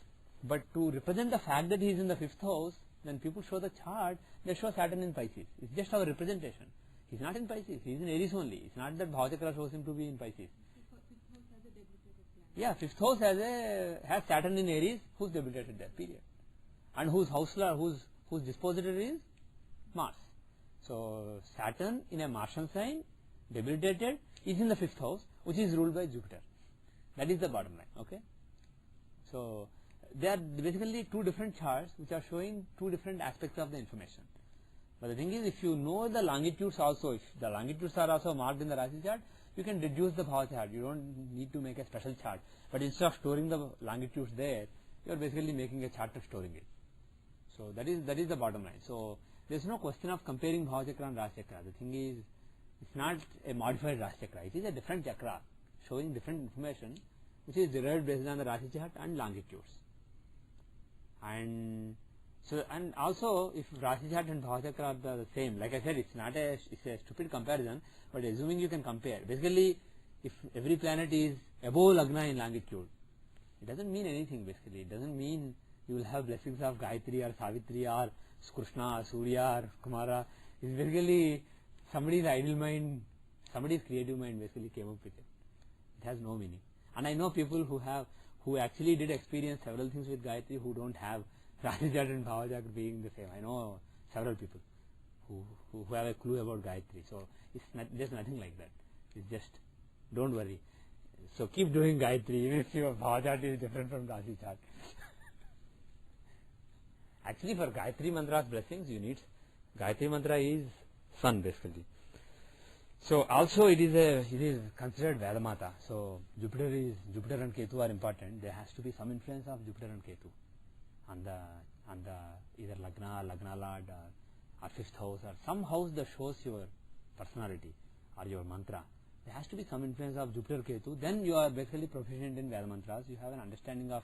Speaker 1: But to represent the fact that he is in the 5th house, when people show the chart, they show Saturn in Pisces. It's just our representation. He is not in Pisces, he is in Aries only. It's not that Bhavachakra shows him to be in Pisces. Yeah, 5th house has Saturn in Aries, who's debilitated there, period. And whose dispositor is Mars. So Saturn in a Martian sign, debilitated, is in the 5th house, which is ruled by Jupiter. That is the bottom line, okay? So they are basically two different charts which are showing two different aspects of the information. But the thing is, if you know the longitudes also, if the longitudes are also marked in the Rashi chart, you can deduce the Bhava chart. You don't need to make a special chart. But instead of storing the longitudes there, you are basically making a chart of storing it. So that is the bottom line. So there is no question of comparing Bhava chakra and Rashi chakra. The thing is, it's not a modified Rashi chakra. It is a different chakra showing different information which is derived based on the Rashi chart and longitudes. And So, and also if Rasi chart and Bhava chakra are the same, like I said, it's a stupid comparison, but assuming you can compare. Basically, if every planet is above Lagna in longitude, it doesn't mean anything basically. It doesn't mean you will have blessings of Gayatri or Savitri or Krishna or Surya or Kumara. It's basically somebody's idle mind, somebody's creative mind basically came up with it. It has no meaning. And I know people who actually did experience several things with Gayatri who don't have Rasi chart and Bhava chakra being the same. I know several people who have a clue about Gayatri. So there's nothing like that. It's just, don't worry. So keep doing Gayatri even if your Bhava chart is different from Rasi chart. Actually, for Gayatri mantra's blessings, you need Gayatri mantra is sun basically. So also it is considered Vedamata. So Jupiter and Ketu are important. There has to be some influence of Jupiter and Ketu on the either Lagna Lord or fifth house or some house that shows your personality or your mantra. There has to be some influence of Jupiter Ketu. Then you are basically proficient in Veda mantras. You have an understanding of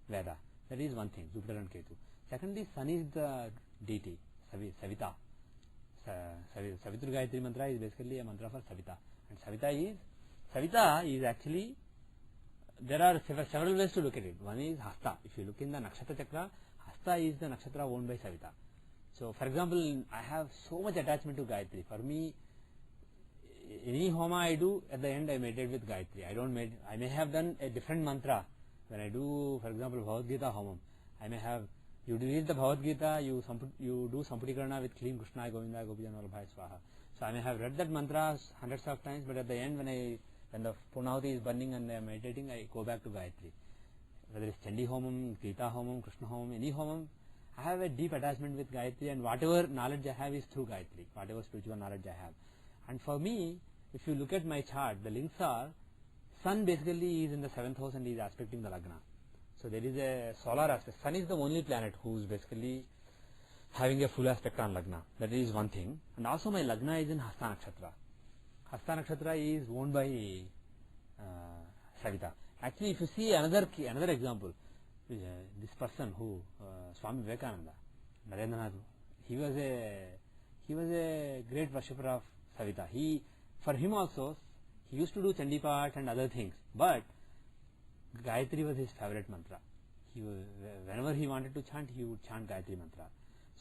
Speaker 1: Veda. That is one thing, Jupiter and Ketu. Secondly, Sun is the deity, Savita. Savitri Gayatri mantra is basically a mantra for Savita. And Savita is actually, there are several ways to look at it. One is Hasta. If you look in the Nakshatra Chakra, Hasta is the Nakshatra owned by Savita. So, for example, I have so much attachment to Gayatri. For me, any homa I do, at the end I meditate with Gayatri. I may have done a different mantra. When I do, for example, Bhagavad Gita homam, I may have, you read the Bhagavad Gita, you do Samputikarana with Klim Krishna Govinda Gopijan Vallabhai Swaha. So I may have read that mantra hundreds of times, but at the end when the Purnavati is burning and I am meditating, I go back to Gayatri. Whether it's Chandi homam, Gita homam, Krishna homam, any homam, I have a deep attachment with Gayatri, and whatever knowledge I have is through Gayatri, whatever spiritual knowledge I have. And for me, if you look at my chart, the links are, Sun basically is in the 7th house and is aspecting the Lagna. So there is a solar aspect. Sun is the only planet who is basically having a full aspect on Lagna. That is one thing. And also my Lagna is in Hasta Nakshatra. Hasta Nakshatra is owned by Savita. Actually, if you see another example, this person who, Swami Vivekananda, Narendranath, he was a great worshipper of Savita. For him also, he used to do Chandipat and other things, but Gayatri was his favorite mantra. Whenever he wanted to chant, he would chant Gayatri mantra.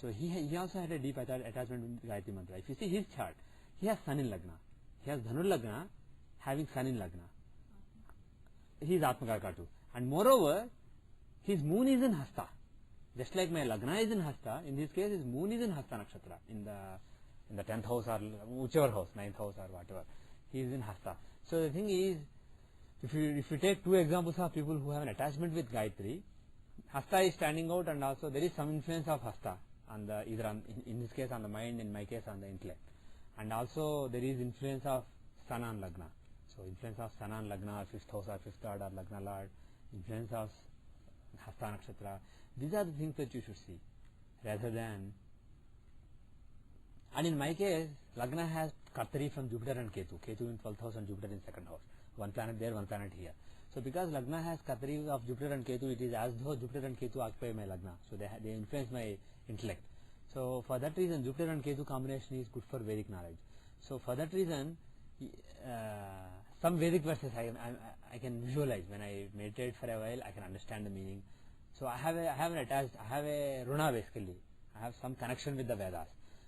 Speaker 1: So he also had a deep attachment with Gayatri mantra. If you see his chart, he has Sun in Lagna. He has Dhanur Lagna, having Sun in Lagna. He is Atmakarka too. And moreover, his moon is in Hasta. Just like my Lagna is in Hasta, in this case his moon is in Hasta Nakshatra, in the 10th house or whichever house, 9th house or whatever. He is in Hasta. So the thing is, if you take two examples of people who have an attachment with Gayatri, Hasta is standing out, and also there is some influence of Hasta on the in this case on the mind, in my case on the intellect, and also there is influence of Sun on Lagna. So influence of Sun on Lagna or 5th house or 5th lord or Lagna lord, influence of Hasta Nakshatra. These are the things that you should see, rather than. And in my case, Lagna has Kartari from Jupiter and Ketu. Ketu in 12th house and Jupiter in 2nd house. One planet there, one planet here. So because Lagna has Kartari of Jupiter and Ketu, it is as though Jupiter and Ketu occupy my Lagna. So they influence my intellect. So for that reason, Jupiter and Ketu combination is good for Vedic knowledge. So for that reason, some Vedic verses I can visualize. When I meditate for a while, I can understand the meaning. So I have a Runa basically. I have some connection with the Vedas.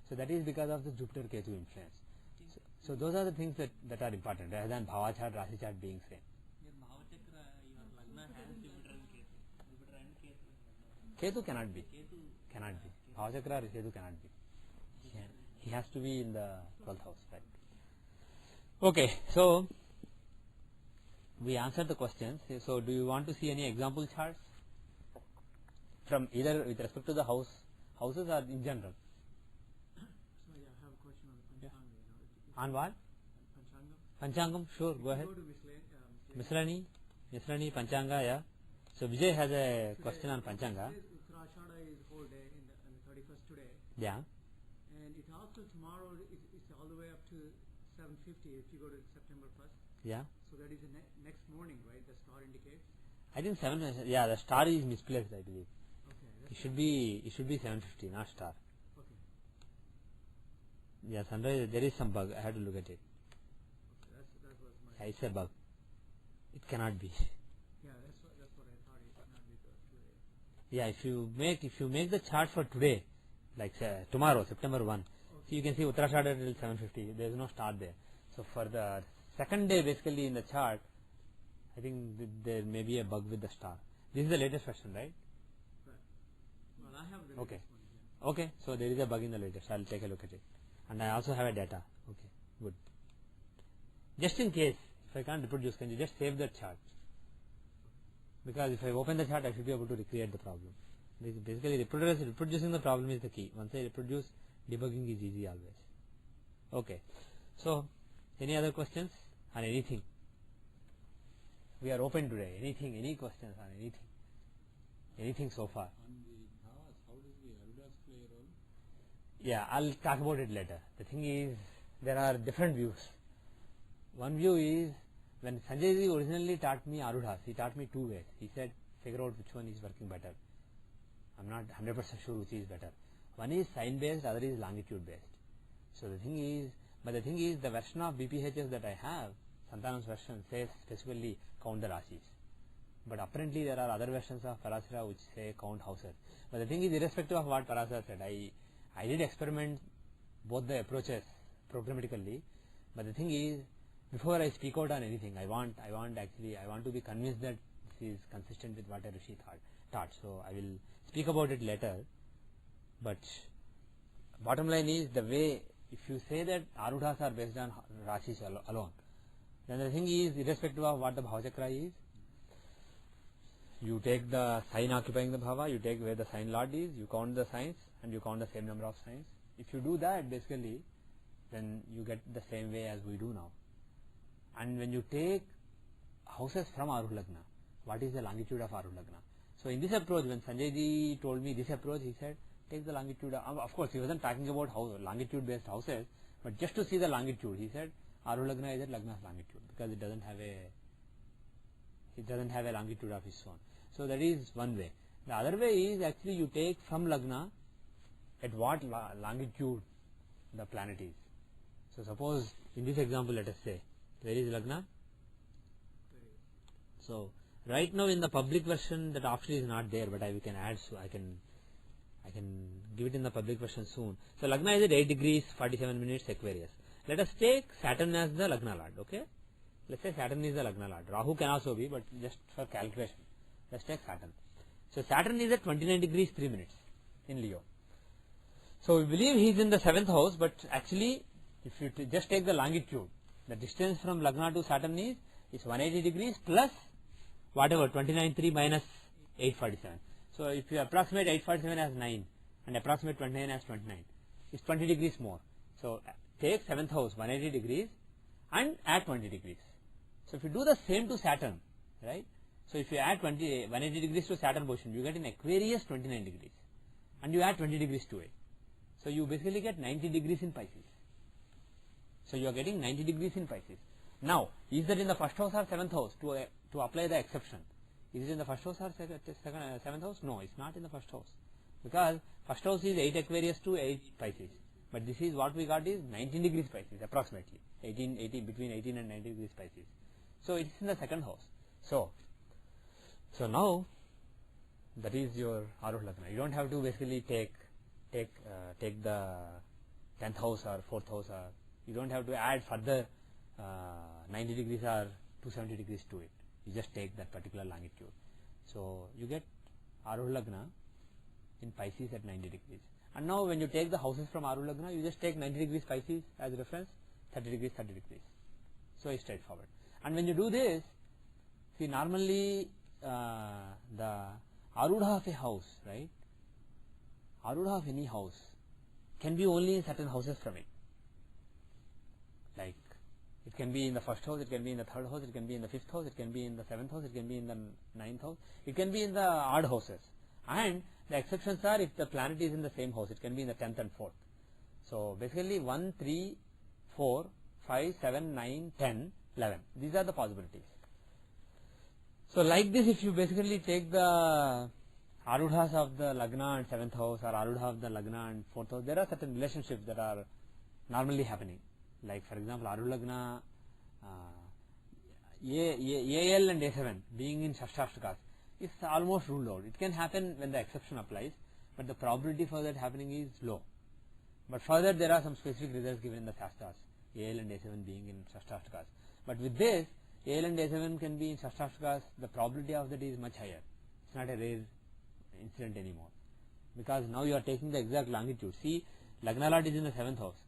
Speaker 1: So that is because of the Jupiter Ketu influence. So those are the things that are important, rather than Bhava chart, Rasi chart being same.
Speaker 4: Your Bhava chakra, your Lagna has Jupiter and Ketu. Jupiter and Ketu.
Speaker 1: Ketu cannot be. Cannot be. Bhava chakra, Ketu cannot be. He has to be in the 12th house, right? Okay, so we answered the questions. So do you want to see any example charts from either with respect to the houses or in general? On what? Panchangam, sure, go ahead. Misrani, Panchanga, yeah. So Vijay has a question on Panchanga.
Speaker 2: Uttarashada is whole day on the 31st today.
Speaker 1: Yeah.
Speaker 2: And it also tomorrow it's all the way up to 7:50 if you go to September 1st.
Speaker 1: Yeah.
Speaker 2: So that is the next morning, right? The star indicates.
Speaker 1: I think 7, yeah, the star is misplaced, I believe.
Speaker 2: Okay,
Speaker 1: It should be 750, not star.
Speaker 2: Okay.
Speaker 1: Yeah, sunrise, there is some bug. I have to look at it.
Speaker 2: Okay, that was my.
Speaker 1: Yeah, it's a bug. It cannot be.
Speaker 2: Yeah, that's what I thought. It cannot be today.
Speaker 1: Yeah, if you make the chart for today, like tomorrow, September 1, so you can see Uttarashada till 750. There is no star there. So for the second day, basically in the chart, I think there may be a bug with the star. This is the latest version, right?
Speaker 2: Right. Well, I have the
Speaker 1: Okay.
Speaker 2: latest one here.
Speaker 1: Okay, so there is a bug in the latest. I'll take a look at it. And I also have a data. Okay, good. Just in case, if I can't reproduce, can you just save the chart? Because if I open the chart, I should be able to recreate the problem. Basically, reproducing the problem is the key. Once I reproduce, debugging is easy always. Okay, so any other questions on anything? We are open today. Anything, any questions on anything? Anything so far?
Speaker 2: On the Dhavas, how does the Arudas play a role?
Speaker 1: Yeah, I'll talk about it later. The thing is, there are different views. One view is, when Sanjay ji originally taught me Arudhas, he taught me two ways. He said, figure out which one is working better. I'm not 100% sure which is better. One is sign based, other is longitude based. So the thing is, the version of BPHS that I have, Santanam's version, says specifically count the Rashis. But apparently there are other versions of Parasara which say count houses. But the thing is, irrespective of what Parasara said, I did experiment both the approaches programmatically. But the thing is, before I speak out on anything, I want to be convinced that this is consistent with what a Rishi taught. So I will speak about it later. But bottom line is, the way, if you say that Arudhas are based on Rashis alone, then the thing is, irrespective of what the Bhavachakra is, you take the sign occupying the Bhava, you take where the sign lord is, you count the signs, and you count the same number of signs. If you do that, basically, then you get the same way as we do now. And when you take houses from Aruh Lagna, what is the longitude of Aruh Lagna? So in this approach, when Sanjay ji told me this approach, he said, take the longitude. Of course, he wasn't talking about longitude based houses, but just to see the longitude, he said, Aruh Lagna is at Lagna's longitude, because it doesn't have a longitude of its own. So that is one way. The other way is, actually you take from Lagna at what longitude the planet is. So suppose in this example, let us say, where is Lagna? So right now in the public version, that option is not there, but we can add, so I can give it in the public version soon. So Lagna is at 8 degrees 47 minutes Aquarius. Let us take Saturn as the Lagna Lord, okay? Let's say Saturn is the Lagna Lord. Rahu can also be, but just for calculation, let's take Saturn. So Saturn is at 29 degrees 3 minutes in Leo. So we believe he is in the 7th house, but actually, if you just take the longitude, the distance from Lagna to Saturn is 180 degrees plus whatever, 29.3 minus 847. So if you approximate 847 as 9 and approximate 29 as 29, it's 20 degrees more. So take 7th house, 180 degrees, and add 20 degrees. So if you do the same to Saturn, right? So if you add 180 degrees to Saturn position, you get in Aquarius 29 degrees, and you add 20 degrees to it. So you basically get 90 degrees in Pisces. So you are getting 90 degrees in Pisces. Now, is that in the first house or 7th house? To apply the exception, is it in the first house or 7th house? No, it's not in the first house, because first house is 8 Aquarius to 8 Pisces. But this is what we got is 19 degrees Pisces, approximately between 18 and 19 degrees Pisces. So it's in the 2nd house. So now that is your Aruh Lagna. You don't have to basically take the 10th house or 4th house, or you don't have to add further 90 degrees or 270 degrees to it. You just take that particular longitude. So you get Aruh Lagna in Pisces at 90 degrees. And now when you take the houses from Aruh Lagna, you just take 90 degrees Pisces as reference, 30 degrees, 30 degrees. So it's straightforward. And when you do this, see, normally the Arudha of a house, right? Arudha of any house can be only in certain houses from it. Like, it can be in the 1st house, it can be in the 3rd house, it can be in the 5th house, it can be in the 7th house, it can be in the 9th house, it can be in the odd houses. And the exceptions are if the planet is in the same house, it can be in the 10th and 4th. So basically 1, 3, 4, 5, 7, 9, 10, 11. These are the possibilities. So like this, if you basically take the Arudhas of the Lagna and 7th house or Arudha of the Lagna and 4th house, there are certain relationships that are normally happening. Like for example, Arudha Lagna, AL and A7 being in Shashtashthakas is almost ruled out. It can happen when the exception applies, but the probability for that happening is low. But further, there are some specific results given in the Shastras, AL and A7 being in Shashtashthakas. But with this, AL and A7 can be in Shashtashthakas, the probability of that is much higher. It's not a rare incident anymore. Because now you are taking the exact longitude. See, Lagna Lord is in the 7th house.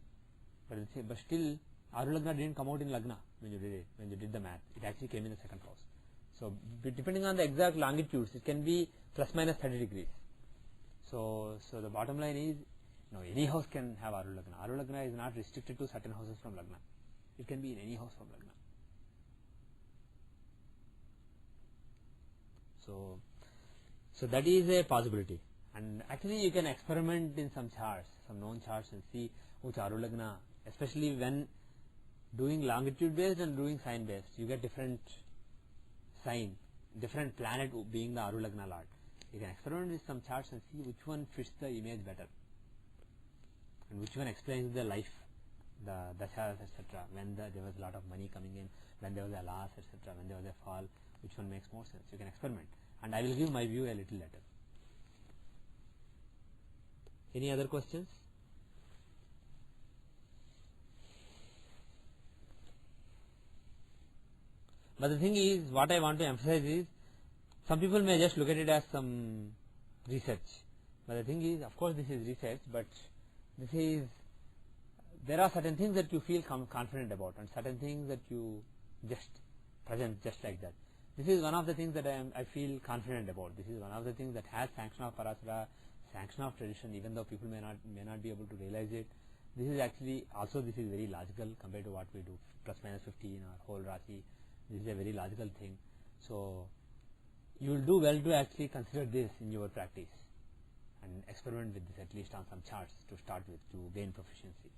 Speaker 1: But still, Arudha Lagna didn't come out in Lagna when you did the math. It actually came in the 2nd house. So, depending on the exact longitudes, it can be plus minus 30 degrees. So the bottom line is, any house can have Arudha Lagna. Arudha Lagna is not restricted to certain houses from Lagna. It can be in any house from Lagna. So that is a possibility. And actually you can experiment in some charts, some known charts, and see which Arudha Lagna, especially when doing longitude based and doing sign based, you get different sign, different planet being the Arudha Lagna Lord. You can experiment with some charts and see which one fits the image better, and which one explains the life, the dashas, etc. When there was a lot of money coming in, when there was a loss, etc. When there was a fall, which one makes more sense. You can experiment, and I will give my view a little later. Any other questions? But the thing is, what I want to emphasize is, some people may just look at it as some research. But the thing is, of course this is research, but there are certain things that you feel confident about, and certain things that you just present just like that. This is one of the things that I feel confident about. This is one of the things that has sanction of Parasara, sanction of tradition, even though people may not be able to realize it. This is actually also, this is very logical compared to what we do, plus minus 15 or whole Rasi. This is a very logical thing. So you will do well to actually consider this in your practice and experiment with this at least on some charts to start with, to gain proficiency.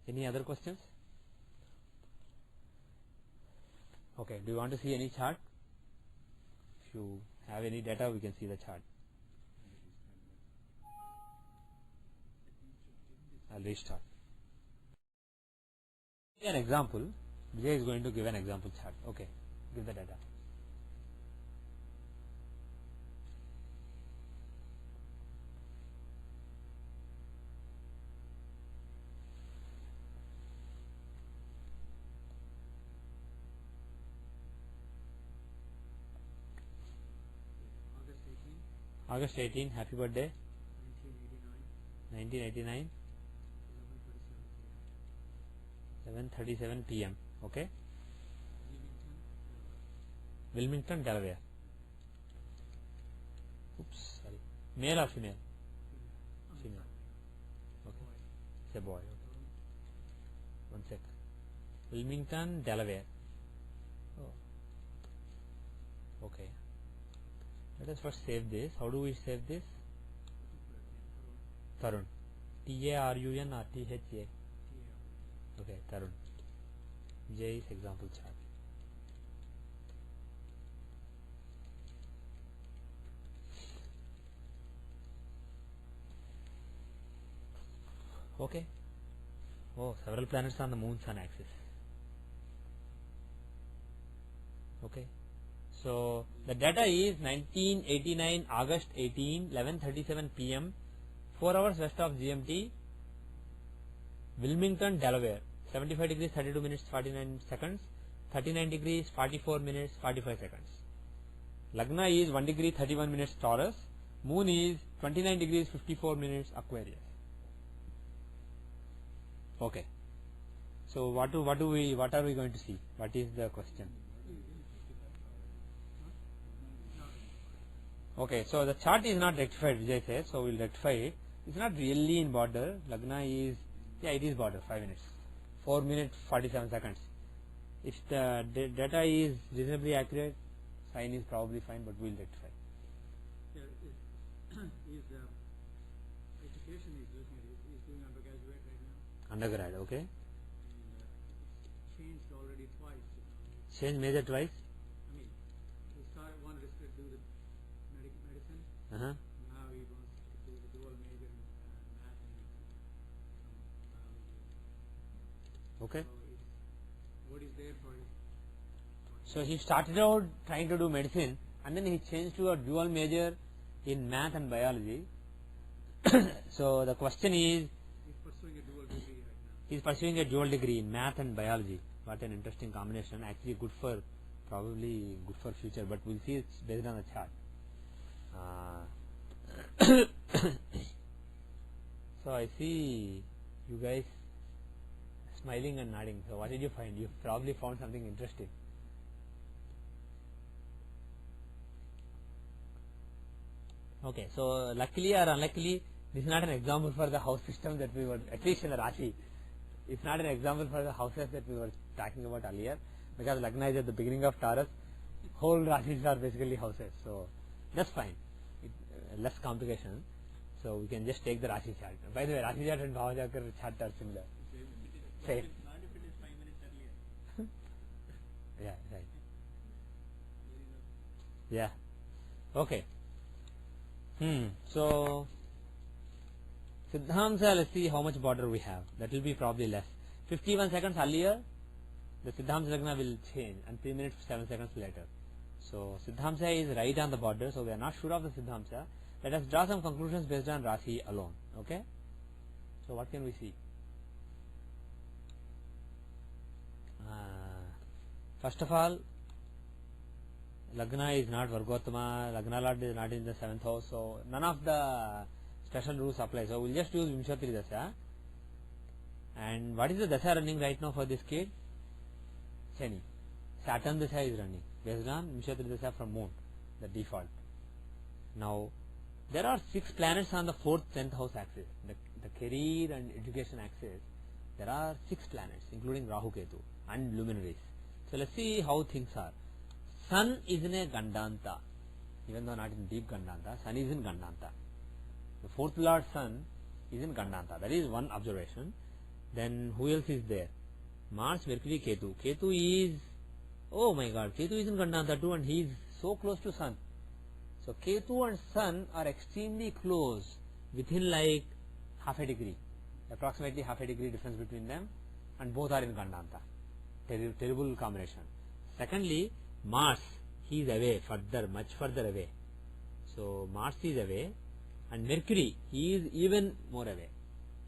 Speaker 1: Any other questions? Okay, do you want to see any chart? If you have any data, we can see the chart. I'll restart. An example. Vijay is going to give an example chart. Okay, give the data. August 18, happy birthday. 1989. 11:37 p.m. Okay. Wilmington, Delaware. Oops, sorry. Male or female? Female. Okay. It's a boy. Okay. One sec. Wilmington, Delaware. Oh. Okay. Let us first save this. How do we save this? Tarun. T-A-R-U-N or T-H-A? Okay, Tarun. J is example chart. Okay. Oh, several planets on the moon sun axis. Okay. So the data is 1989 August 18, 11:37 p.m. 4 hours west of GMT, Wilmington, Delaware. 75 degrees 32 minutes 49 seconds, 39 degrees 44 minutes 45 seconds. Lagna is 1 degree 31 minutes Taurus. Moon is 29 degrees 54 minutes Aquarius. Okay. So what are we going to see? What is the question? Okay, so the chart is not rectified, Vijay says, so we'll rectify it. It's not really in border. Lagna is, yeah, it is border, 5 minutes. 4 minutes 47 seconds. If the data is reasonably accurate, sign is probably fine, but we'll rectify.
Speaker 2: Yeah, is education is doing undergraduate right now.
Speaker 1: Undergrad, okay.
Speaker 2: And changed already twice.
Speaker 1: Change major twice.
Speaker 2: I mean, we start one to do the
Speaker 1: Uh-huh.
Speaker 2: Now he wants to do the dual major in math and biology.
Speaker 1: Okay.
Speaker 2: So what is there for him?
Speaker 1: So he started out trying to do medicine, and then he changed to a dual major in math and biology. So the question is,
Speaker 2: He's pursuing a dual degree right now.
Speaker 1: he is pursuing a dual degree in math and biology. What an interesting combination. Actually good for, probably good for future, but we'll see it's based on the chart. So I see you guys smiling and nodding. So what did you find? You probably found something interesting. Okay, so luckily or unluckily, this is not an example for the house system that we were, at least in the Rashi. It's not an example for the houses that we were talking about earlier, because Lagna is at the beginning of Taurus. Whole Rashis are basically houses, so that's fine. Less complication. So we can just take the Rashi chart. By the way, Rashi chart and Bhavajakar chart are similar. Same.
Speaker 4: Not if it is 5 minutes earlier.
Speaker 1: Yeah, right. Yeah. Okay. So Siddhamsa, let's see how much border we have. That will be probably less. 51 seconds earlier, the Siddhamsa Lagna will change, and 3 minutes 7 seconds later. So Siddhamsa is right on the border, so we are not sure of the Siddhamsa. Let us draw some conclusions based on Rashi alone. Okay? So what can we see? First of all, Lagna is not Vargottama, Lagna Lord is not in the 7th house, so none of the special rules apply. So we'll just use Vimshatri Dasa. And what is the Dasa running right now for this kid? Shani. Saturn Dasa is running based on Vimshatri Dasa from Moon, the default. Now, there are 6 planets on the 4th, 10th house axis, the career and education axis. There are 6 planets, including Rahu Ketu and luminaries. So let's see how things are. Sun is in a Gandanta, even though not in deep Gandanta. Sun is in Gandanta. The 4th Lord Sun is in Gandanta. That is one observation. Then who else is there? Mars, Mercury, Ketu. Ketu is, oh my God, Ketu is in Gandanta too, and he is so close to Sun. So Ketu and Sun are extremely close, within like half a degree, approximately half a degree difference between them, and both are in Gandanta. Terrible combination. Secondly, Mars, he is away further, much further away. So Mars is away, and Mercury, he is even more away.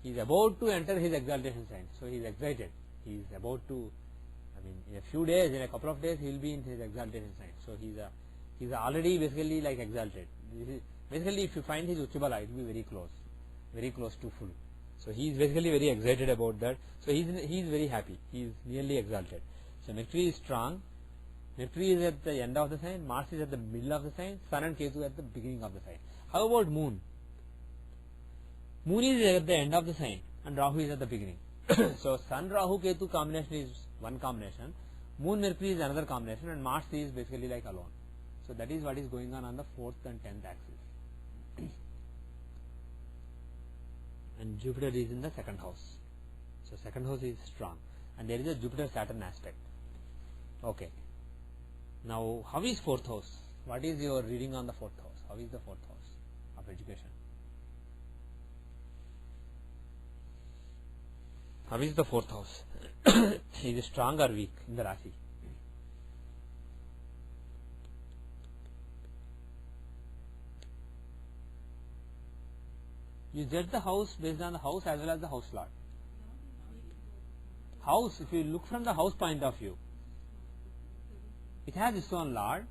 Speaker 1: He is about to enter his exaltation sign, so he is excited. He is about to, in a few days, in a couple of days, he will be in his exaltation sign. So he is already basically like exalted. Basically, if you find his Uchibala, it will be very close to full. So he is basically very excited about that. So he is very happy. He is nearly exalted. So Mercury is strong. Mercury is at the end of the sign. Mars is at the middle of the sign. Sun and Ketu at the beginning of the sign. How about Moon? Moon is at the end of the sign, and Rahu is at the beginning. So Sun, Rahu, Ketu combination is one combination. Moon, Mercury is another combination, and Mars is basically like alone. So that is what is going on the 4th and 10th axis. And Jupiter is in the 2nd house. So 2nd house is strong, and there is a Jupiter-Saturn aspect. Okay. Now, how is 4th house? What is your reading on the 4th house? How is the 4th house of education? How is the 4th house? Is it strong or weak in the Rashi? You judge the house based on the house as well as the house lord. House, if you look from the house point of view, it has its own lord.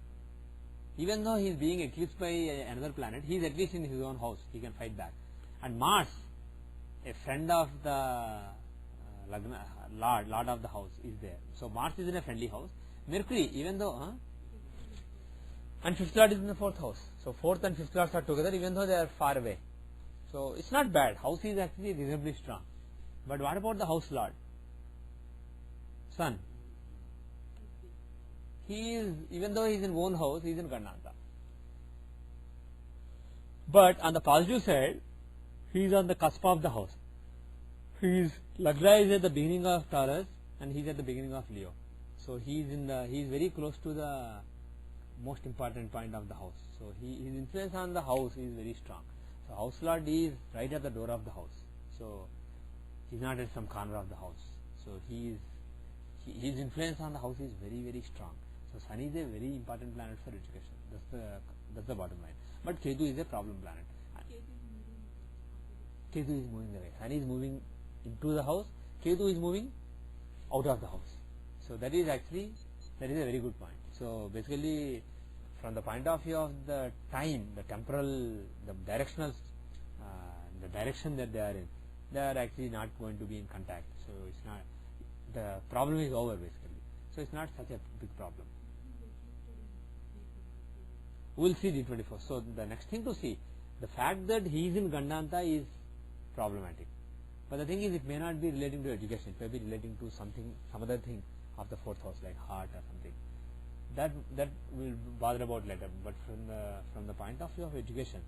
Speaker 1: Even though he is being eclipsed by another planet, he is at least in his own house. He can fight back. And Mars, a friend of the lord of the house, is there. So Mars is in a friendly house. Mercury, even though, and 5th lord is in the 4th house. So 4th and 5th lords are together, even though they are far away. So it's not bad. House is actually reasonably strong. But what about the house lord? Sun. He is, even though he is in own house, he is in Gandanta. But on the positive side, he is on the cusp of the house. Lagna is at the beginning of Taurus, and he is at the beginning of Leo. So he is very close to the most important point of the house. So his influence on the house is very strong. So house lord is right at the door of the house. So he's not at some corner of the house. So his influence on the house is very, very strong. So Sun is a very important planet for education. That's the bottom line. But Ketu is a problem planet. Ketu is moving away. Sun is moving into the house. Ketu is moving out of the house. So that is a very good point. So basically, from the point of view of the time, the temporal, the directional, the direction that they are in, they are actually not going to be in contact. So it's not, the problem is over basically. So it's not such a big problem. We will see D24. So the next thing to see, the fact that he is in Gandanta is problematic. But the thing is, it may not be relating to education. It may be relating to something, some other thing of the fourth house, like heart or something. That will bother about later. But from the point of view of education,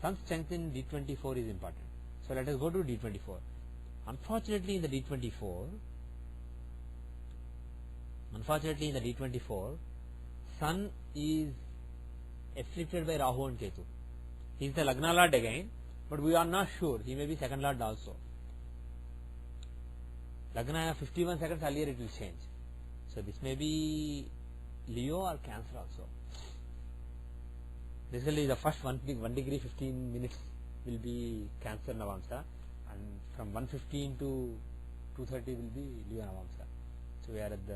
Speaker 1: Sun's strength in D24 is important. So let us go to D24. Unfortunately, in the D24, Sun is afflicted by Rahu and Ketu. He is the Lagna Lord again, but we are not sure. He may be second Lord also. Lagna 51 seconds earlier it will change. So this may be Leo or Cancer also. Basically the first 1 degree 15 minutes will be Cancer Navamsa, and from 1:15 to 2:30 will be Leo Navamsa. So we are at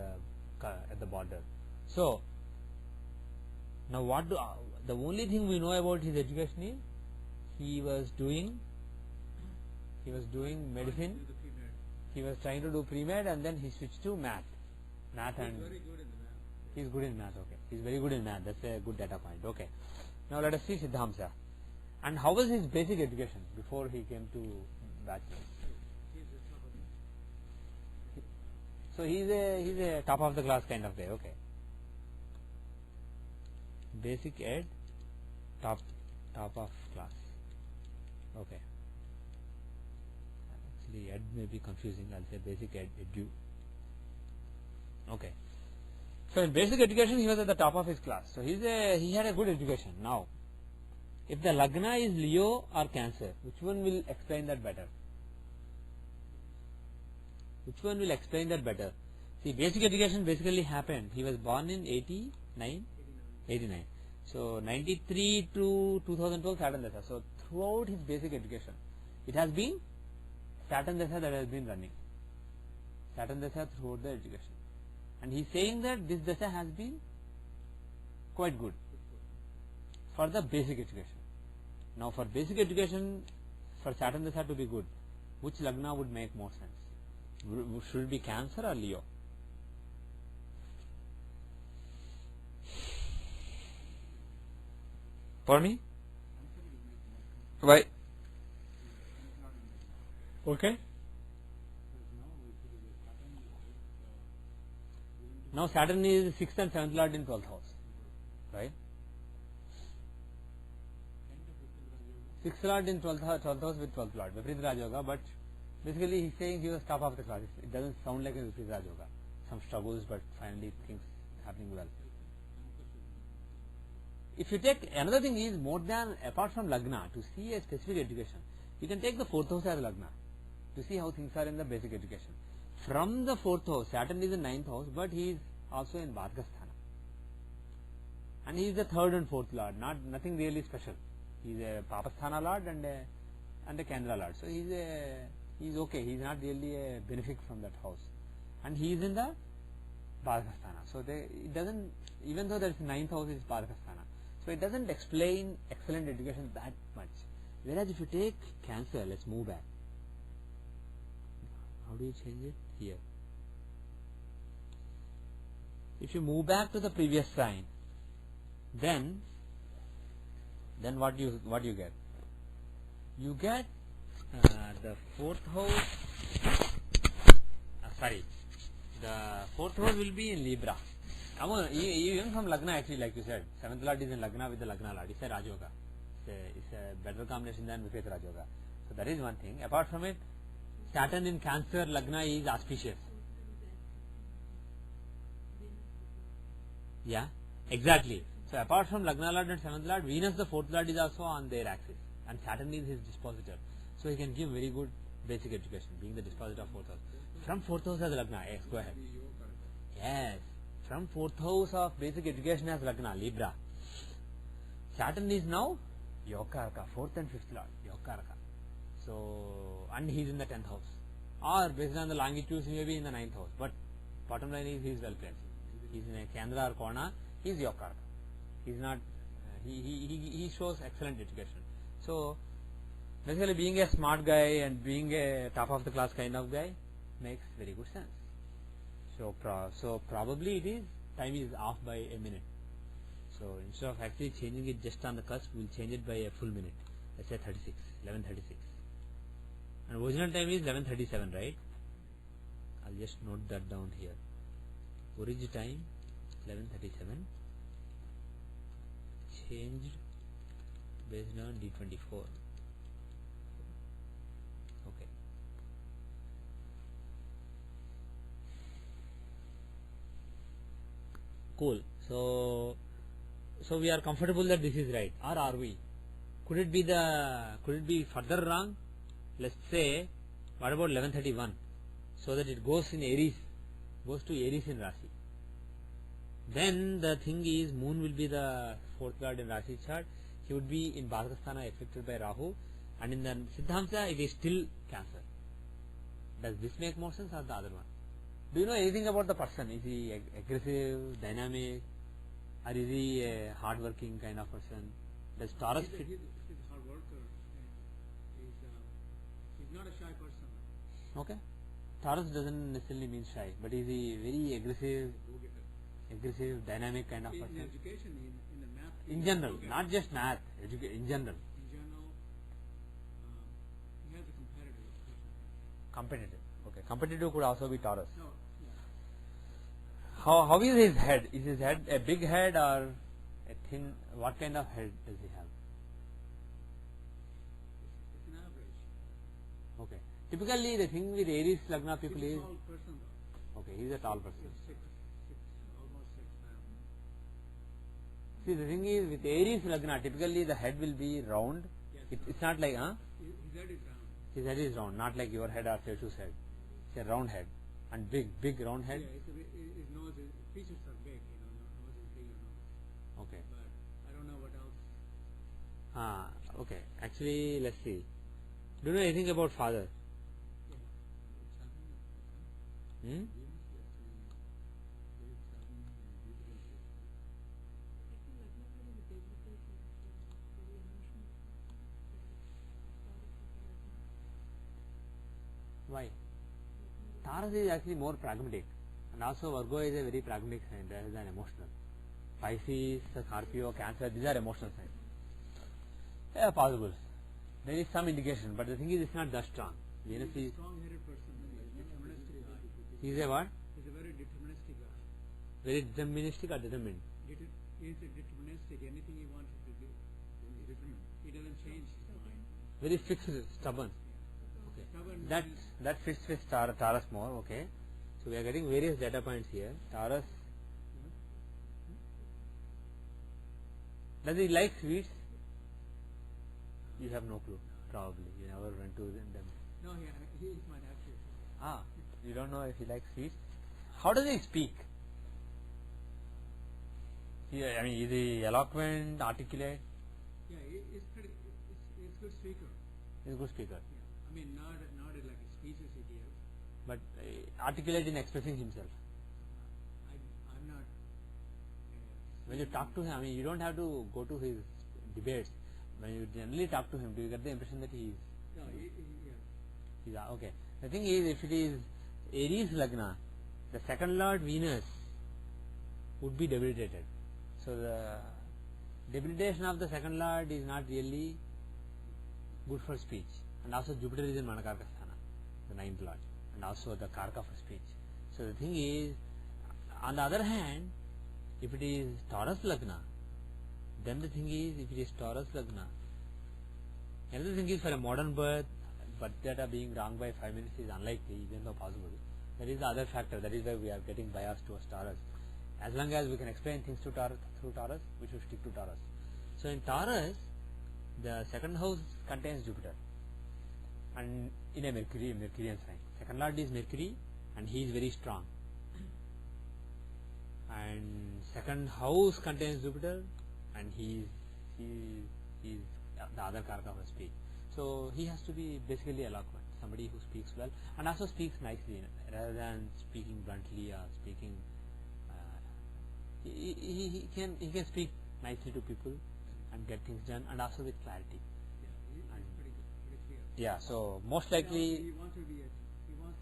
Speaker 1: the border. So now the only thing we know about his education is he was doing medicine. He was trying to do pre-med, and then he switched to math. And
Speaker 2: very good in the math.
Speaker 1: He's good in math. Okay, he's very good in math. That's a good data point. Okay, now let us see Siddhamsa. And how was his basic education before he came to bachelor? So he's a top of the class kind of guy. Okay, basic ed, top of class. Okay. Actually, ed may be confusing. I'll say basic ed, edu. Okay. So in basic education, he was at the top of his class. So he had a good education. Now, if the Lagna is Leo or Cancer, which one will explain that better? See, basic education basically happened. He was born in 89. So 93 to 2012 Saturn Dasa. So throughout his basic education, it has been Saturn Dasa that has been running. Saturn Dasa throughout the education. And he is saying that this Dasa has been quite good for the basic education. Now for basic education, for Saturn Dasa to be good, which Lagna would make more sense? Should it be Cancer or Leo? For me? Why? Okay. Now Saturn is 6th and 7th Lord in 12th house, right? 6th Lord in 12th house with 12th Lord, Viparit Raj Yoga, but basically he's saying he was top of the class. It doesn't sound like a Viparit Raj Yoga. Some struggles, but finally things happening well. If you take, another thing is, more than, apart from Lagna, to see a specific education, you can take the 4th house as Lagna, to see how things are in the basic education. From the 4th house, Saturn is in 9th house, but he is also in Bhargasthana. And he is the 3rd and 4th Lord, nothing really special. He is a Papasthana Lord and a Kendra Lord. So he is okay, he is not really a benefic from that house. And he is in the Bhargasthana. So it doesn't, even though there is 9th house is Bhargasthana, so it doesn't explain excellent education that much. Whereas if you take Cancer, let's move back. How do you change it? Here. If you move back to the previous sign, then what you get? You get the 4th house. The 4th house will be in Libra. Even from Lagna, actually, like you said, 7th Lord is in Lagna with the Lagna Lord. It's a Raj Yoga. It's a better combination than Viparit Raj Yoga. So that is one thing. Apart from it, Saturn in Cancer, Lagna is auspicious. Yeah, exactly. So apart from Lagna Lord and 7th Lord, Venus the 4th Lord is also on their axis, and Saturn is his dispositor. So he can give very good basic education, being the dispositor of 4th house. From 4th house as Lagna, yes, go ahead. Yes, from 4th house of basic education as Lagna, Libra. Saturn is now Yokaraka, 4th and 5th Lord, Yokaraka. So, and he is in the 10th house. Or based on the longitudes, he may be in the 9th house. But bottom line is he is well placed. He is in a Kendra or Kona, he is Yokaraka. He is not, he shows excellent education. So, basically being a smart guy and being a top of the class kind of guy makes very good sense. So, probably it is, time is off by a minute. So, instead of actually changing it just on the cusp, we will change it by a full minute. Let's say 36, 11:36. And original time is 11:37, right? I'll just note that down here. Origin time 11:37. Changed based on D24. Okay. Cool. So we are comfortable that this is right, or are we? Could it be further wrong? Let's say, what about 11:31? So that it goes in Aries, goes to Aries in Rasi. Then the thing is, Moon will be the 4th Lord in Rasi chart. He would be in Bhadrakasthana affected by Rahu, and in the Siddhamsa it is still Cancer. Does this make more sense or the other one? Do you know anything about the person? Is he aggressive, dynamic, or is he a hard-working kind of person? Does Taurus fit?
Speaker 2: He's a hard worker. He's not a shy person.
Speaker 1: Okay. Taurus doesn't necessarily mean shy, but is he very aggressive, dynamic kind of person?
Speaker 2: In education, in the math.
Speaker 1: In general, not just math, in general.
Speaker 2: In general, he has a competitive person.
Speaker 1: Competitive. Okay. Competitive could also be Taurus.
Speaker 2: No, yeah.
Speaker 1: How is his head? Is his head a big head or a thin? What kind of head does he have?
Speaker 2: It's an average.
Speaker 1: Okay. Typically, the thing with Aries Lagna people
Speaker 2: He's a
Speaker 1: is
Speaker 2: tall person though.
Speaker 1: okay. He's a tall person.
Speaker 2: He's almost 6'9".
Speaker 1: See, the thing is with Aries Lagna, typically the head will be round.
Speaker 2: Yes,
Speaker 1: It's not like
Speaker 2: his head is round.
Speaker 1: his head is round, not like your head or Seshu's head. It's a round head and big round head.
Speaker 2: Yeah, his nose, his features are big. Nose is big.
Speaker 1: Okay.
Speaker 2: But I don't know what else.
Speaker 1: Okay. Actually, let's see. Do you know anything about father? Hmm? Why? Taurus is actually more pragmatic, and also Virgo is a very pragmatic sign rather than emotional. Pisces, Scorpio, Cancer, these are emotional signs. Yeah, possible. There is some indication, but the thing is, it's not that strong. Venus
Speaker 2: He's
Speaker 1: is.
Speaker 2: a strong-headed person. He's a deterministic guy.
Speaker 1: He's a what?
Speaker 2: He's a very deterministic guy.
Speaker 1: Very deterministic or determined?
Speaker 2: He's a deterministic. Anything he wants to do, he's determined. He doesn't change his mind.
Speaker 1: Very fixed, stubborn. Okay.
Speaker 2: Stubborn.
Speaker 1: That fits with Taurus more. Okay. So we are getting various data points here. Taurus. Does he like sweets? You have no clue. Probably you never went to them.
Speaker 2: No, he is my nephew.
Speaker 1: You don't know if he likes sweets. How does he speak? I mean, is he eloquent, articulate?
Speaker 2: Yeah, he's a good speaker.
Speaker 1: He's a good speaker.
Speaker 2: Yeah. I mean, not like speeches he gives.
Speaker 1: But articulate in expressing himself.
Speaker 2: I'm not.
Speaker 1: When you talk to him, I mean, you don't have to go to his debates. When you generally talk to him, do you get the impression that he is?
Speaker 2: No,
Speaker 1: He's okay. The thing is, if it is Aries Lagna, the second lord Venus would be debilitated. So the debilitation of the second lord is not really good for speech. And also Jupiter is in Manakarka Sthana, the ninth lord, and also the Karka for speech. So the thing is, on the other hand, if it is Taurus Lagna, then the thing is, if it is Taurus Lagna, another thing is for a modern birth data being wrong by 5 minutes is unlikely, even though possible. That is the other factor. That is why we are getting biased towards Taurus. As long as we can explain things to through Taurus, we should stick to Taurus. So in Taurus, the second house contains Jupiter, and in a Mercurian sign. Second lord is Mercury, and he is very strong. And second house contains Jupiter, and he is the other karaka of speech. So he has to be basically eloquent, somebody who speaks well and also speaks nicely rather than speaking bluntly or speaking. He can speak nicely to people and get things done, and also with clarity.
Speaker 2: He's pretty good, pretty clear.
Speaker 1: Yeah. So most likely.
Speaker 2: He wants to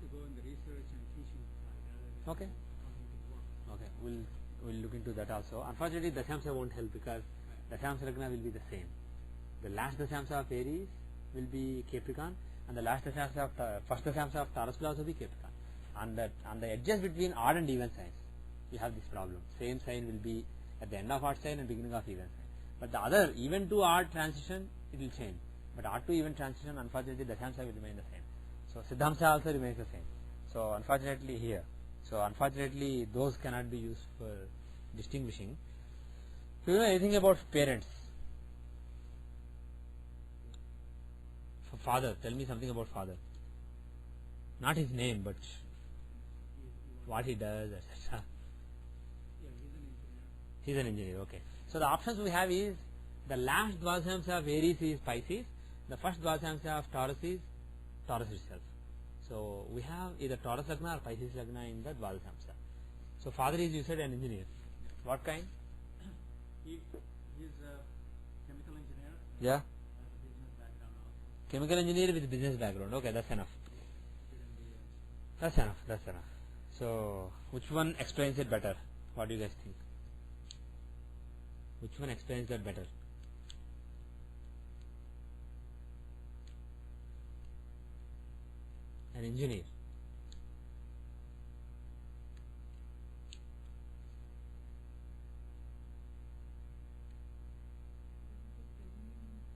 Speaker 2: go in the research and teaching side rather than
Speaker 1: Okay.
Speaker 2: cognitive work.
Speaker 1: Okay, we'll look into that also. Unfortunately, Dashamsa won't help because Dashamsa Lagna will be the same. The last Dashamsa of Aries will be Capricorn, and the last Dashamsa of first Dashamsa of Taurus will also be Capricorn. On the edges between odd and even signs, we have this problem. Same sign will be at the end of odd sign and beginning of even sign. But the other even to odd transition, it will change. But odd to even transition, unfortunately, Dashamsa will remain the same. So Siddhamsa also remains the same. So unfortunately here. So unfortunately, those cannot be used for distinguishing. Do you know anything about parents? For father, tell me something about father. Not his name, but what he does, etc.
Speaker 2: Yeah, he's an engineer.
Speaker 1: He's an engineer. Okay. So the options we have is the last Dvadashamsa of Aries is Pisces. The first Dvadashamsa of Taurus is Taurus itself. So we have either Taurus Lagna or Pisces Lagna in the Dvadashamsa. So father is, you said, an engineer. What kind?
Speaker 2: He's a chemical engineer.
Speaker 1: Yeah.
Speaker 2: Has a business background also.
Speaker 1: Chemical engineer with business background. Okay, that's enough. That's enough. So which one explains it better? What do you guys think? Which one explains that better? An engineer.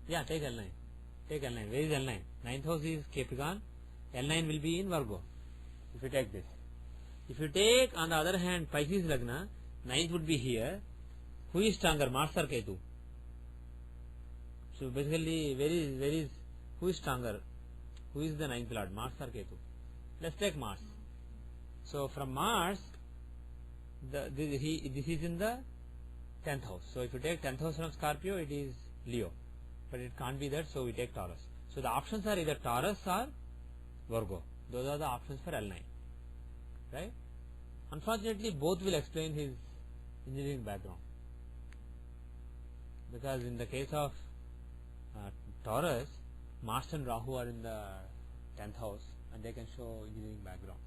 Speaker 1: Yeah, take L9. Take L9. Where is L9? Ninth house is Capricorn. L9 will be in Virgo. If you take this. If you take, on the other hand, Pisces Lagna, ninth would be here. Who is stronger, Mars or Ketu? So basically, who is stronger? Who is the ninth lord, Mars or Ketu? Let's take Mars. So from Mars, this is in the 10th house. So if you take 10th house from Scorpio, it is Leo. But it can't be that, so we take Taurus. So the options are either Taurus or Virgo. Those are the options for L9. Right? Unfortunately, both will explain his engineering background. Because in the case of Taurus, Mars and Rahu are in the 10th house and they can show engineering background.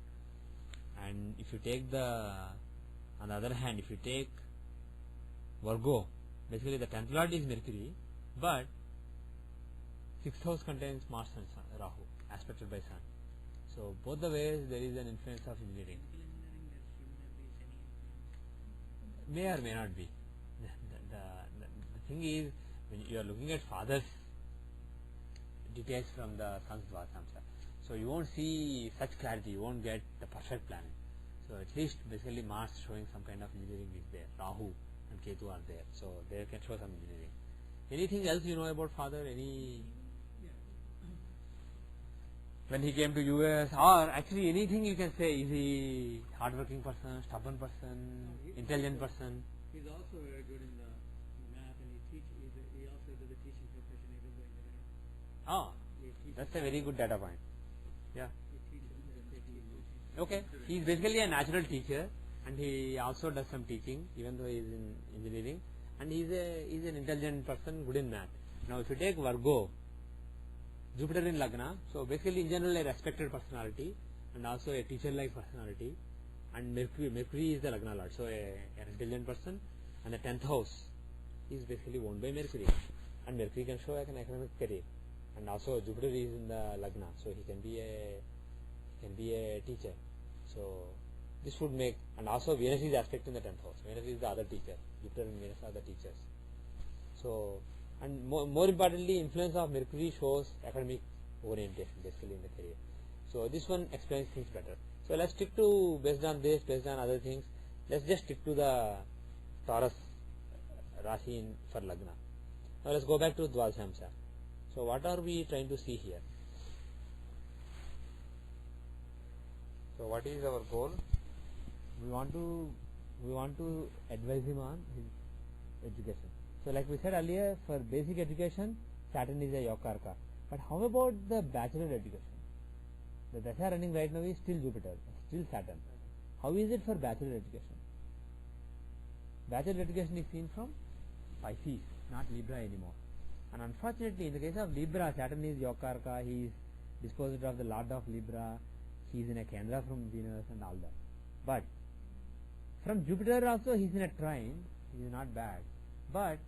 Speaker 1: And if you take on the other hand, if you take Virgo, basically the 10th lord is Mercury, but 6th house contains Mars and Rahu, aspected by Sun. So both the ways there is an influence of engineering. May or may not be. The thing is, when you are looking at father's details from the sun's Dvadashamsa, so you won't see such clarity, you won't get the perfect planet. So at least basically Mars showing some kind of engineering is there. Rahu and Ketu are there, so they can show some engineering. Anything else you know about father? When he came to US, or actually anything you can say, is he hardworking person, stubborn person, intelligent person?
Speaker 2: He's also very good in the math, and he also did the teaching profession even though engineering.
Speaker 1: Oh, that's a very good data point. Yeah.
Speaker 2: He teaches.
Speaker 1: Okay. He is basically a natural teacher, and he also does some teaching, even though he is in engineering. And he is an intelligent person, good in math. Now, if you take Virgo, Jupiter in Lagna, so basically in general a respected personality and also a teacher-like personality, and Mercury is the Lagna lord, so an intelligent person, and the 10th house is basically owned by Mercury, and Mercury can show like an academic career, and also Jupiter is in the Lagna, so he can be a teacher. So this would make, and also Venus is aspect in the 10th house. Venus is the other teacher. Jupiter and Venus are the teachers. So, and more importantly, influence of Mercury shows academic orientation basically in the career. So this one explains things better. So let's stick to, based on this, based on other things, Let's just stick to the Taurus Rashi for Lagna. Now let's go back to Dvadashamsa. So what are we trying to see here? So what is our goal? We want to advise him on his education. So like we said earlier, for basic education, Saturn is a Yokarka. But how about the bachelor education? The Dasha running right now is still Jupiter, still Saturn. How is it for bachelor education? Bachelor education is seen from Pisces, not Libra anymore. And unfortunately, in the case of Libra, Saturn is Yokarka, he is disposed of the Lord of Libra, he is in a Kendra from Venus and all that. But from Jupiter also he is in a trine, he is not bad. But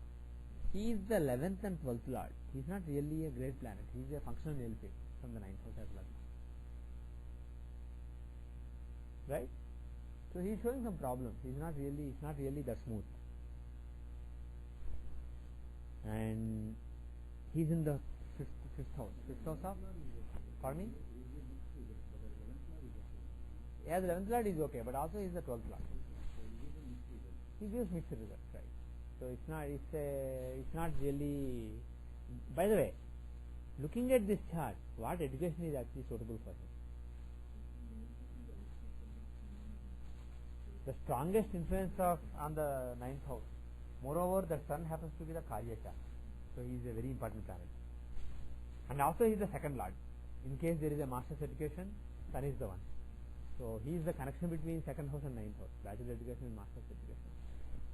Speaker 1: he is the 11th and 12th Lord. He is not really a great planet. He is a functional malefic from the 9th house as well. Right? So he is showing some problems. He is not really that smooth. And he is in the fifth house. Fifth house of? Pardon me? Yeah, the 11th Lord is okay, but also he is the 12th Lord. He gives mixed results, right? So it's not really. By the way, looking at this chart, what education is actually suitable for him? The strongest influence on the 9th house. Moreover, the Sun happens to be the Karyasha, so he is a very important planet. And also he is the second Lord. In case there is a master's education, Sun is the one. So he is the connection between second house and 9th house, bachelor education and master's education.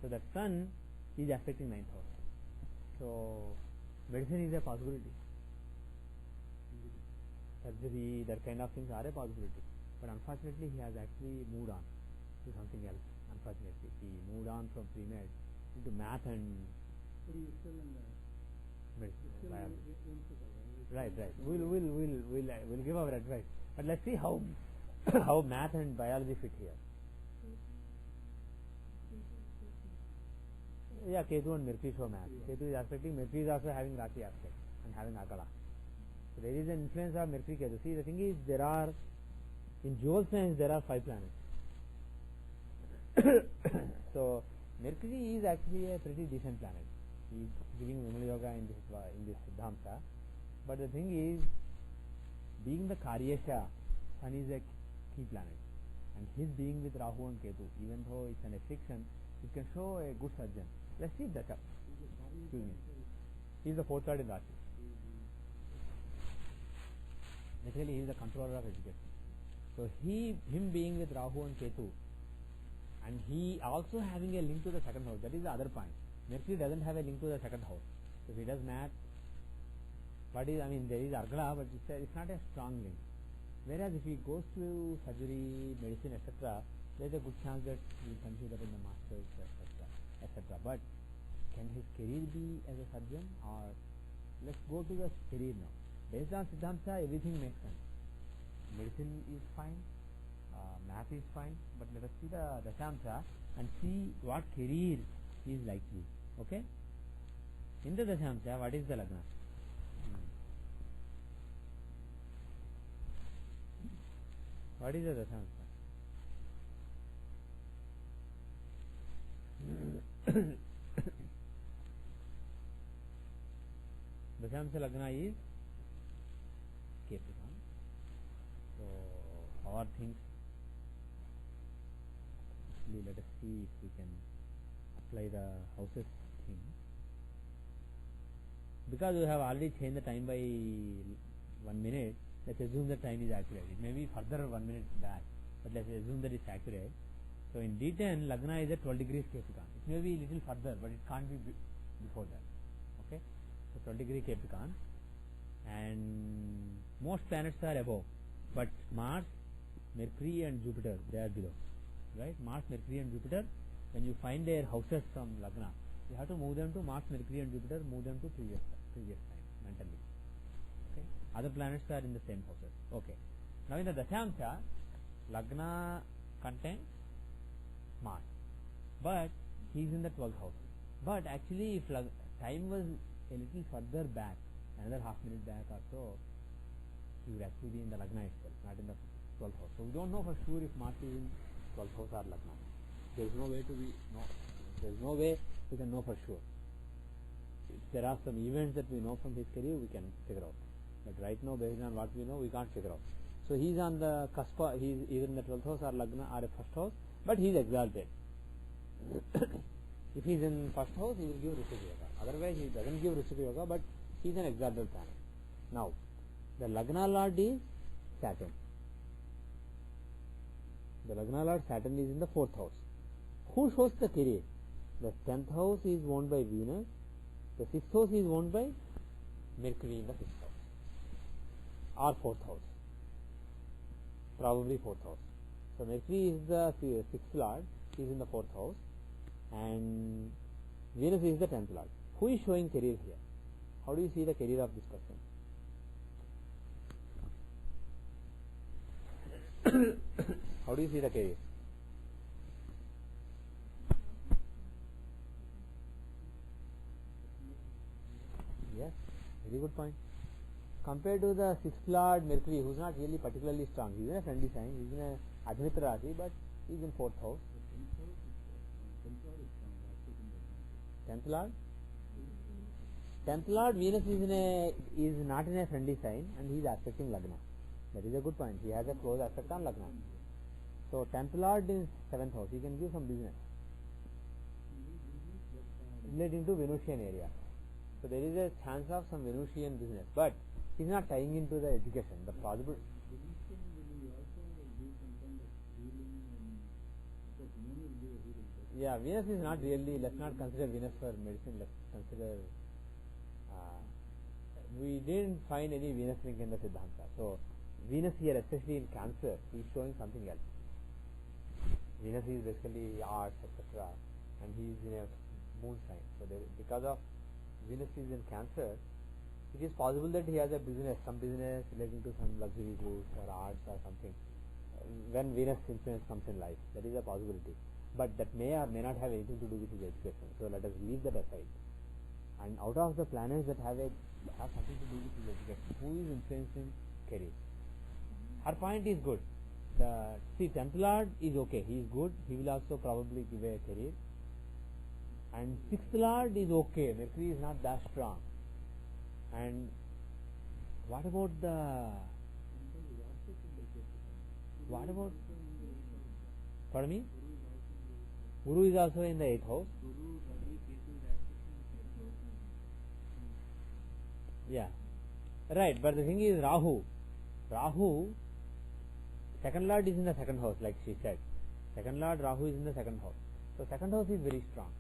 Speaker 1: So that Sun is affecting 9th house. So medicine is a possibility. Surgery, that kind of things are a possibility. But unfortunately he has actually moved on to something else. Unfortunately, he moved on from pre-med into math and medicine, biology. Right. We'll give our advice. But let's see how how math and biology fit here. Yeah, Ketu and Mercury show math. Ketu is aspecting, Mercury is also having Rashi aspect and having Akala. So there is an influence of Mercury Ketu. See, the thing is, in dual sense, there are 5 planets. So Mercury is actually a pretty decent planet. He is giving Vimala Yoga in this Siddhamsa. But the thing is, being the Karyasha, Sun is a key planet. And his being with Rahu and Ketu, even though it's an affliction, it can show a good surgeon. Let's see that up. Excuse me. He is the 4th Lord in Rashi. Basically, he is the controller of education. So him being with Rahu and Ketu, and he also having a link to the second house. That is the other point. Mercury doesn't have a link to the second house. So if he does math, there is Argala, but it's not a strong link. Whereas if he goes to surgery, medicine, etc., there is a good chance that he will continue that in the masters, etc. But can his career be as a surgeon? Or let's go to the career now. Based on Siddhamsa, everything makes sense. Medicine is fine, math is fine, but let us see the Dashamsa and see what career he is likely. Okay? In the Dashamsa, what is the Lagna? What is the Dashamsa? Dashamsa Lagna is Capricorn. So how are things? Actually, let us see if we can apply the houses thing. Because we have already changed the time by 1 minute, let's assume the time is accurate. It may be further 1 minute back, but let's assume that it's accurate. So in D10, Lagna is at 12 degrees Capricorn. It may be a little further, but it can't be before that. Okay? So 12 degree Capricorn. And most planets are above. But Mars, Mercury and Jupiter, they are below. Right? Mars, Mercury and Jupiter, when you find their houses from Lagna, you have to move them to Mars, Mercury and Jupiter, move them to previous time, mentally. Okay? Other planets are in the same houses. Okay. Now in the Dashamsa, Lagna contains Mars, but he is in the 12th house. But actually, if time was a little further back, another half minute back or so, he would actually be in the Lagna itself, not in the 12th house. So we don't know for sure if Mars is in 12th house or Lagna. There is no way to be no. There is no way we can know for sure. If there are some events that we know from his career, we can figure out. But right now, based on what we know, we can't figure out. So he is on the cusp. He is either in the 12th house or Lagna or a first house, but he is exalted. If he is in first house, he will give Rishika Yoga. Otherwise, he doesn't give Rishika Yoga, but he is an exalted planet. Now, the Lagna Lord is Saturn. The Lagna Lord Saturn is in the 4th house. Who shows the career? The 10th house is owned by Venus. The 6th house is owned by Mercury in the 5th house. Or 4th house. Probably 4th house. So Mercury is the 6th Lord. He is in the 4th house. And Venus is the 10th Lord. Who is showing career here? How do you see the career of this person? How do you see the career? Yes, very good point. Compared to the 6th Lord Mercury, who is not really particularly strong, he is in a friendly sign, he is in a Admitra Rasi, but he is in 4th house. 10th Lord? 10th Lord Venus is not in a friendly sign, and he is aspecting Lagna. That is a good point. He has a close aspect on Lagna. So 10th Lord is 7th house. He can give some business relating to Venusian area. So there is a chance of some Venusian business, but he is not tying into the education. The possible. Yeah, Venus is not really. Let's not consider Venus for medicine. Let's consider. We didn't find any Venus link in the Siddhanta. So Venus here, especially in Cancer, is showing something else. Venus is basically arts, etc., and he is in a moon sign. So because of Venus is in Cancer, it is possible that he has a business, some business relating to some luxury goods or arts or something. When Venus influence comes in life, that is a possibility. But that may or may not have anything to do with his education. So let us leave that aside. And out of the planets that have something to do with his education, who is influencing career? Her point is good. The 10th Lord is okay. He is good. He will also probably give a career. And 6th Lord is okay. Mercury is not that strong. And what about pardon me? Guru is also in the 8th house. Yeah. Right, but the thing is Rahu, second Lord is in the 2nd house, like she said. Second Lord Rahu is in the 2nd house. So 2nd house is very strong.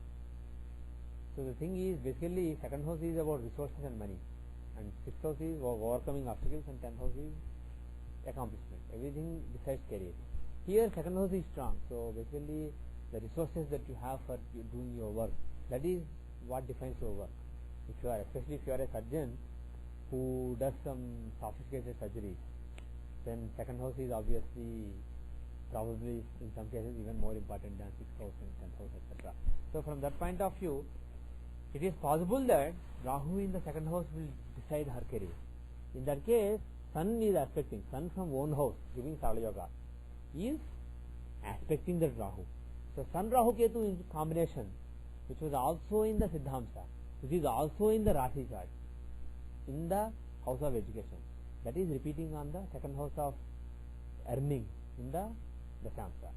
Speaker 1: So the thing is, basically 2nd house is about resources and money, and 6th house is overcoming obstacles, and 10th house is accomplishment. Everything besides career. Here 2nd house is strong. So basically the resources that you have for doing your work, that is what defines your work. Especially if you are a surgeon who does some sophisticated surgeries, then 2nd house is obviously probably in some cases even more important than 6th house and 10th house, etc. So from that point of view, it is possible that Rahu in the 2nd house will decide her career. In that case, Sun is aspecting. Sun from own house, giving Sarla Yoga, is aspecting that Rahu. So Sun Rahu Ketu in combination, which was also in the Siddhamsa, which is also in the Rashi chart, in the house of education, that is repeating on the 2nd house of earning in the Dasamsa.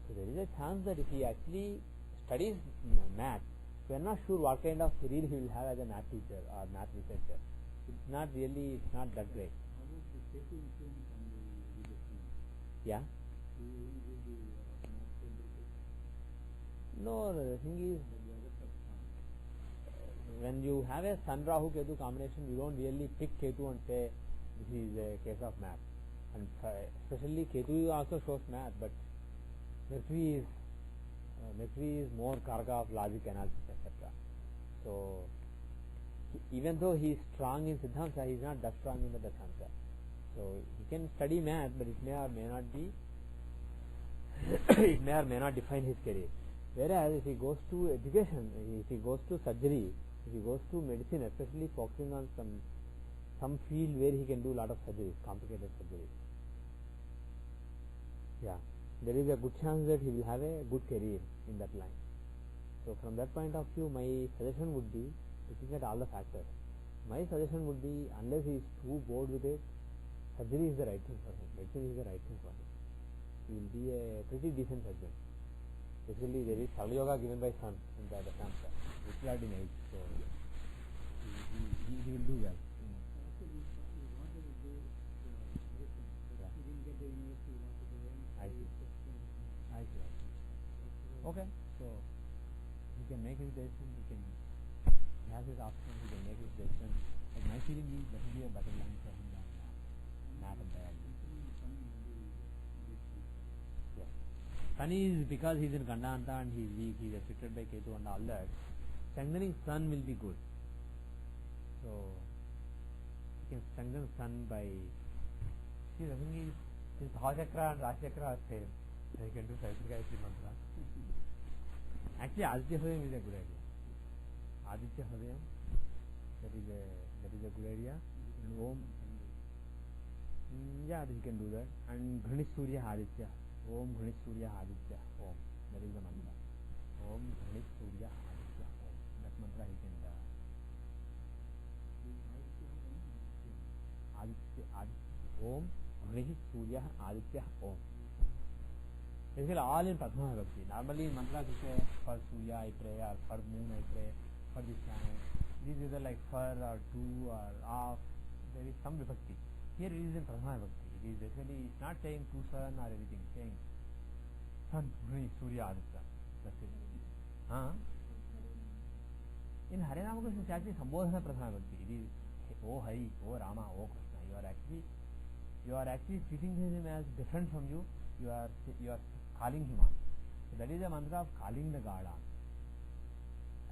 Speaker 1: So there is a chance that if he actually studies math, we are not sure what kind of career he will have as a math teacher or math researcher. It's not that great. Yeah? No, the thing is, when you have a Sun Rahu Ketu combination, you don't really pick Ketu and say this is a case of math. And especially Ketu also shows math, but Mercury is more karga of logic, analysis, etc. So even though he is strong in Siddhamsa, he is not that strong in the Dasamsa. So he can study math, but it may or may not be it may or may not define his career. Whereas if he goes to education, if he goes to surgery, if he goes to medicine, especially focusing on some field where he can do a lot of surgeries, complicated surgeries. Yeah. there is a good chance that he will have a good career in that line. So from that point of view, my suggestion would be, looking at all the factors, my suggestion would be, unless he is too bored with it, surgery is the right thing for him. Medicine is the right thing for him. He will be a pretty decent surgeon. Basically, there is Sarva Yoga given by Sun in the Dasanta, which is in age, so he will do well. I see. Okay, so he can make his decision, he has his option, he can make his decision. But my feeling is that will be a better line for him than math and biology. Yes. Sun is, because he is in Gandanta and he is weak, he is affected by Ketu and all that, strengthening Sun will be good. So you can strengthen Sun by, see, the thing is, his Bhavachakra and Rashachakra are same. So you can do Savitrika mantra. Actually, Aditya Hridayam is a good idea. Aditya Hridayam, that is a good idea. And Om, yeah, he can do that. And Ghanit Surya Aditya. Om Ghanit Surya Aditya. Om, that is the mantra. Om Ghanit Surya Aditya. Om, that mantra he can do. Aditya, Om Ghanit Surya Aditya. Om. Basically all in Prathama Vibhakti. Normally mantras you say for Surya I pray, or for moon I pray, for this planet. These is either like for or to or of. There is some Vibhakti. Here it is in Prathama Vibhakti. It is basically, it's not saying to sun or anything, it's saying Sun, Surya, Aditya. That's it. In Hare Rama Krishna it's actually Sambodhana Prathama Vibhakti. It is O Hari, O Rama, O Krishna. You are actually treating him as different from you. You are calling him on. So that is a mantra of calling the God on.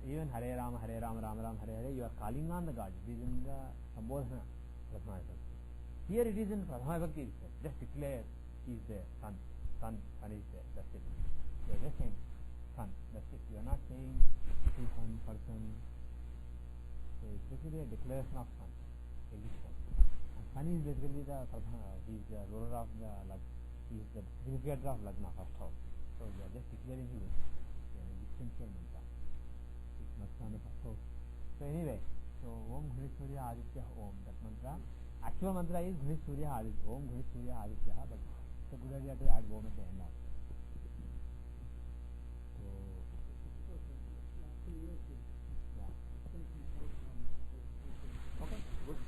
Speaker 1: Even Hare Rama, Rama Rama, Hare Hare, you are calling on the God. It is in the Sambodhana Prathama Vibhakti. Here it is in Prathama Vibhakti itself. Just declare he is there, Sun is there, that's it. You are just saying Sun, that's it. You are not saying to Sun, person. So it's basically a declaration of Sun, existence. And Sun is basically the Prathama, he is the ruler of the Lagna. He is the significant of Lagna, first house. So you are just declaring his existential mantra. It's not on the first house. So anyway, so Om Ghanit Surya Aditya Om, that mantra. Actual mantra is Ghanit Surya Aditya, Om Ghanit Surya Aditya, but it's a good idea to add Om at the end also. So, yeah. Okay, good.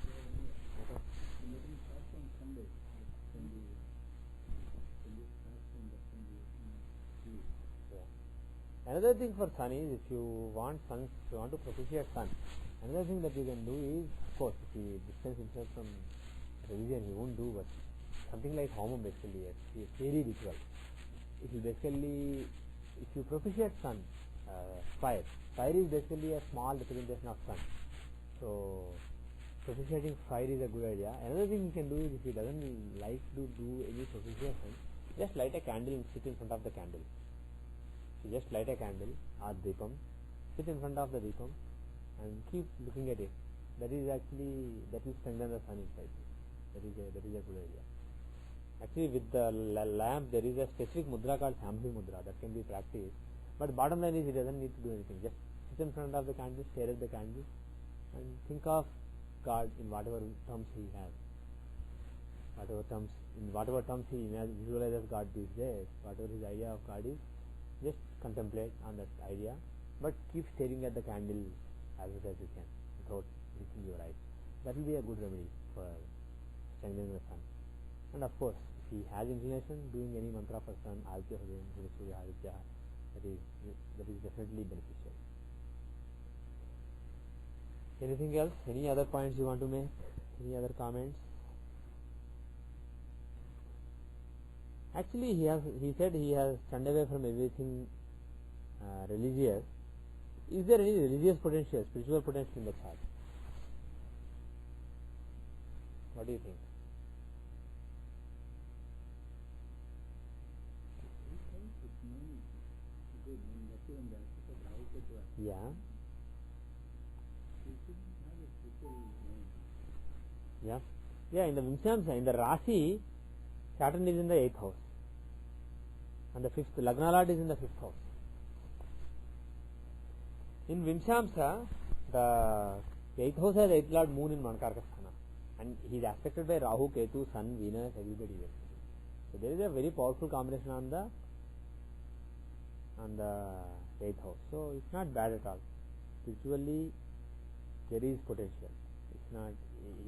Speaker 1: Another thing for Sun is, if you want to propitiate Sun, another thing that you can do is, of course, if he distance himself from religion, he won't do, but something like Homam basically, a fairy ritual. It will basically, if you propitiate Sun, fire is basically a small representation of Sun. So propitiating fire is a good idea. Another thing you can do is, if he doesn't like to do any propitiation, just light a candle and sit in front of the candle. So just light a candle or deepam, sit in front of the deepam and keep looking at it. That will strengthen the Sun inside. That is a good idea. Actually, with the lamp there is a specific mudra called Samhi mudra that can be practiced. But bottom line is, he doesn't need to do anything. Just sit in front of the candle, stare at the candle, and think of God in whatever terms he has. In whatever terms he visualizes God these days, whatever his idea of God is, just contemplate on that idea, but keep staring at the candle as much as you can without blinking your eyes. That will be a good remedy for strengthening the Sun. And of course, if he has inclination, doing any mantra for Sun, Aditya Hridayam, Guru Surya Aditya, that is definitely beneficial. Anything else? Any other points you want to make? Any other comments? Actually, he said he has turned away from everything religious. Is there any religious potential, spiritual potential in the chart? What do you think? Yeah. Yeah, in the Vimshamsa, in the Rasi, Saturn is in the 8th house. and the fifth Lagna Lord is in the fifth house. In Vimshamsa, the eighth house has eighth Lord Moon in Manakarka Sthana, and he is aspected by Rahu, Ketu, Sun, Venus, everybody there. So there is a very powerful combination on the eighth house. So it's not bad at all. Spiritually, there is potential. It's not,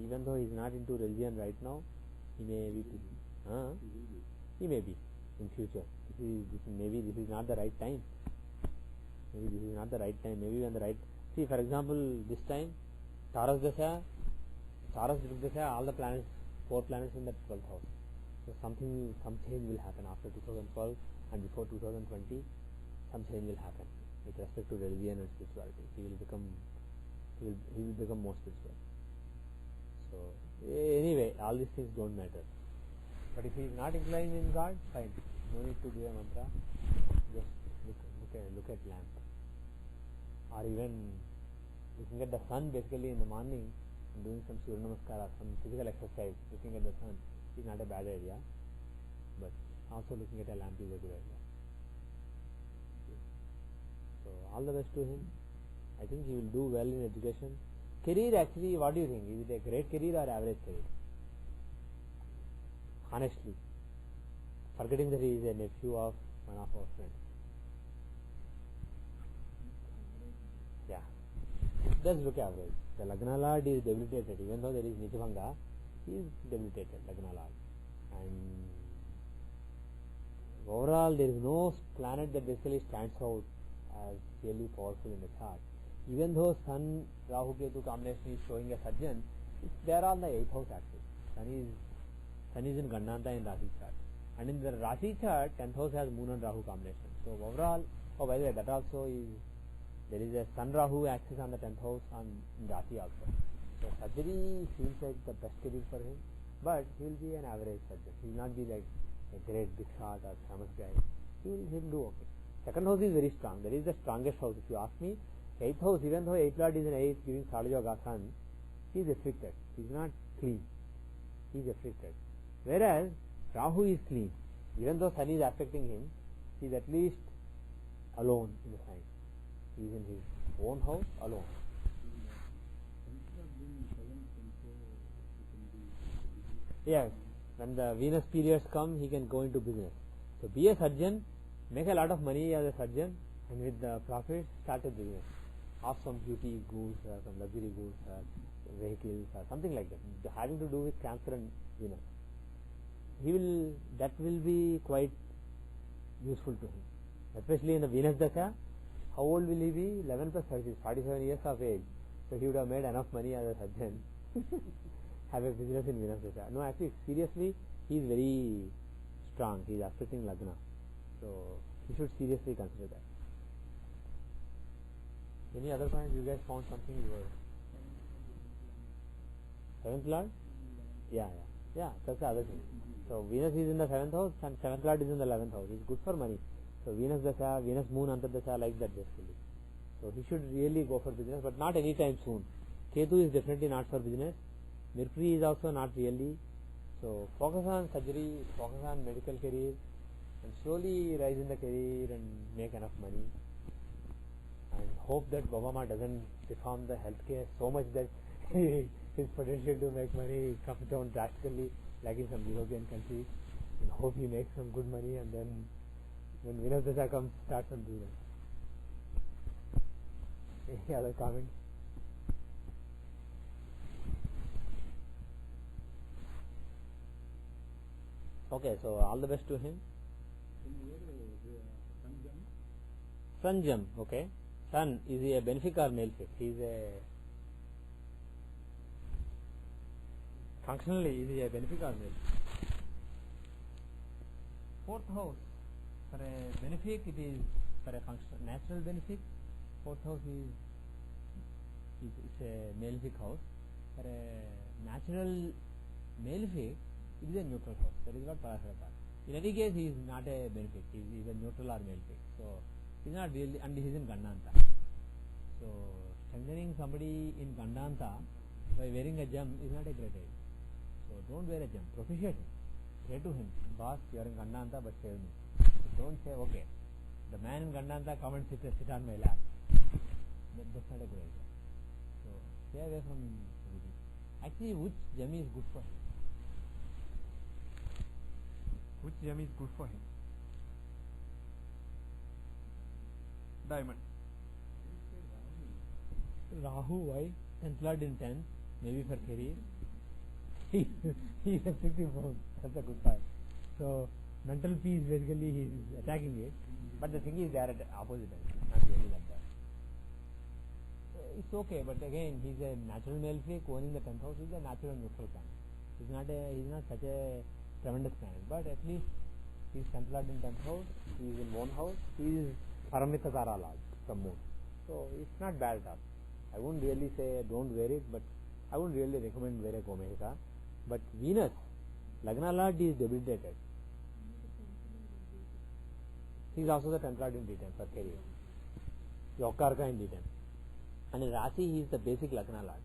Speaker 1: even though he is not into religion right now, he may be. He may be in future. Maybe this is not the right time. Maybe this is not the right time. Maybe when the right. See, for example, this time, Taurus Dasa, all the planets, 4 planets in the 12th house. So some change will happen after 2012 and before 2020. Some change will happen with respect to religion and spirituality. He will become more spiritual. So anyway, all these things don't matter. But if he is not inclined in God, fine. No need to do a mantra. Just look at lamp. Or even looking at the sun basically in the morning and doing some Surya Namaskara, some physical exercise, looking at the sun is not a bad idea. But also looking at a lamp is a good idea. So all the best to him. I think he will do well in education. Career, actually, what do you think? Is it a great career or average career? Honestly, forgetting that he is a nephew of one of our friends. Yeah, it does look average. The Lagna Lord is debilitated, even though there is Nichavanga, he is debilitated, Lagna Lord. And overall, there is no planet that basically stands out as really powerful in the chart. Even though Sun, Rahu, Ketu combination is showing a Sajjan, they are on the 8th house axis. Sun is in Gandanta in Rashi chart. And in the Rashi chart, 10th house has Moon and Rahu combination. So overall, by the way, that also is, there is a Sun Rahu axis on the 10th house in Rashi also. So surgery seems like the best career for him, but he will be an average surgeon. He will not be like a great big shot or famous guy. He will do okay. Second house is very strong. That is the strongest house. If you ask me, 8th house, even though 8th Lord is in 8th giving Sadhayoga Sun, he is afflicted. He is not clean. He is afflicted. Whereas Rahu is clean. Even though Sun is affecting him, he is at least alone in the sign. He is in his own house alone. Yes, when the Venus periods come, he can go into business. So be a surgeon, make a lot of money as a surgeon, and with the profits, start a business of some beauty goods, some luxury goods, vehicles, or something like that, having to do with Cancer and Venus. That will be quite useful to him, especially in the Venus Dasha. How old will he be? 11 plus 30, 47 years of age. So he would have made enough money as a surgeon. Have a business in Venus Dasha. No, actually, seriously, he is very strong. He is affecting Lagna. So he should seriously consider that. Any other points? You guys found something you were... 7th Lord? Yeah, that's the other thing. So Venus is in the 7th house and 7th Lord is in the 11th house. It's good for money. So Venus Dasha, Venus Moon Antardasha, like that basically. So he should really go for business, but not anytime soon. Ketu is definitely not for business. Mercury is also not really. So focus on surgery, focus on medical career, and slowly rise in the career and make enough money. And hope that Obama doesn't reform the healthcare so much that his potential to make money comes down drastically, like in some European countries. And hope he makes some good money, and then when Venus Dasha comes, start some business. Any other comments? Okay, so all the best to him. Sanjam, okay. Sun, is he a benefic or malefic? He is a... Functionally, is he a benefic or malefic? 4th house. For a benefic, it is for a natural benefic. 4th house is a malefic house. For a natural malefic, it is a neutral house. That is what Parasara thought. In any case, he is not a benefic. He is a neutral or malefic. So he is not really, and he is in Gandanta. So strengthening somebody in Gandanta by wearing a gem is not a great idea. So don't wear a gem. Propitiate him. Say to him, boss, you are in Gandanta, but save me. Don't say, okay, the man in Gandanta come and sit on my lap. That's not a good idea. So stay away from everything. Actually, which gem is good for him? Which gem is good for him? Diamond. Rahu, why? 10th Lord in 10th, maybe for career. He is restricting home. That's a good point. So mental peace, basically he is attacking it, but the thing is they are at opposite ends. It's not really like that. It's okay, but again he is a natural male freak owning the 10th house. He is a natural neutral planet. He is not such a tremendous planet, but at least he is 10th Lord in 10th house. He is in one house. He is Paramita Lord from moon. So it's not bad at all. I wouldn't really say don't wear it, but I wouldn't really recommend wear a Gomehika. But Venus, Lagna Lord is debilitated. He is also the 10th Lord in D10 for career. Yokarka in D10. And in Rasi he is the basic Lagna Lord.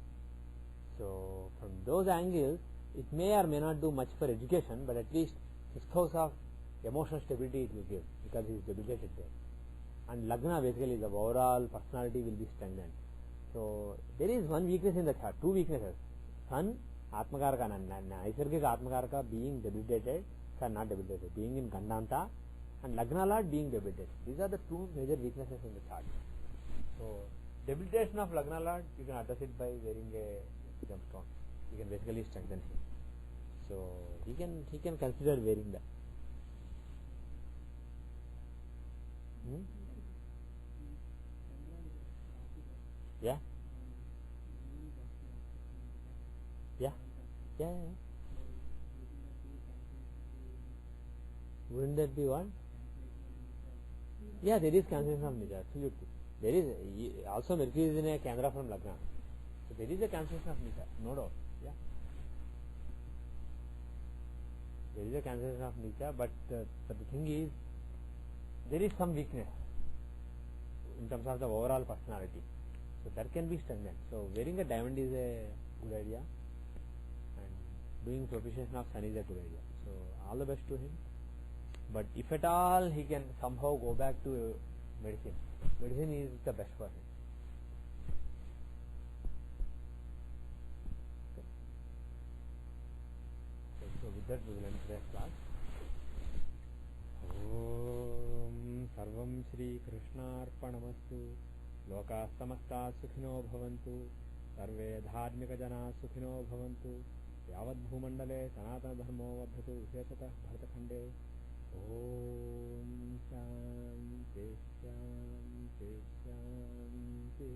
Speaker 1: So from those angles, it may or may not do much for education, but at least 6th house of emotional stability it will give, because he is debilitated there. And Lagna basically the overall personality will be strengthened. So there is one weakness in the chart, two weaknesses. Sun, Atmakaraka, Naisargika Atmakaraka being debilitated, Sun not debilitated, being in Gandanta, and Lagna Lord being debilitated. These are the two major weaknesses in the chart. So debilitation of Lagna Lord, you can address it by wearing a gemstone. You can basically strengthen him. So he can consider wearing that. Yeah. Yeah. Yeah. Wouldn't that be one? Yeah, there is cancellation of Nija, absolutely. There is also Mercury is in a Kendra from Lagna. So there is a cancellation of Nija, no doubt. Yeah. There is a cancellation of Nija, but the thing is, there is some weakness in terms of the overall personality. So that can be strengthened. So wearing a diamond is a good idea, and doing propitiation of Sun is a good idea. So all the best to him. But if at all he can somehow go back to medicine, medicine is the best for him. Okay. So with that we will end today's class. Om Sarvam Shri Krishnarpanamastu. Loka samasta sukhino bhavantu. Sarve dharmika jana sukhino bhavantu. Yavad bhumandale sanatana dharmo vadhatu visheshatah bharatakhande. Om Shanti Shanti Shanti.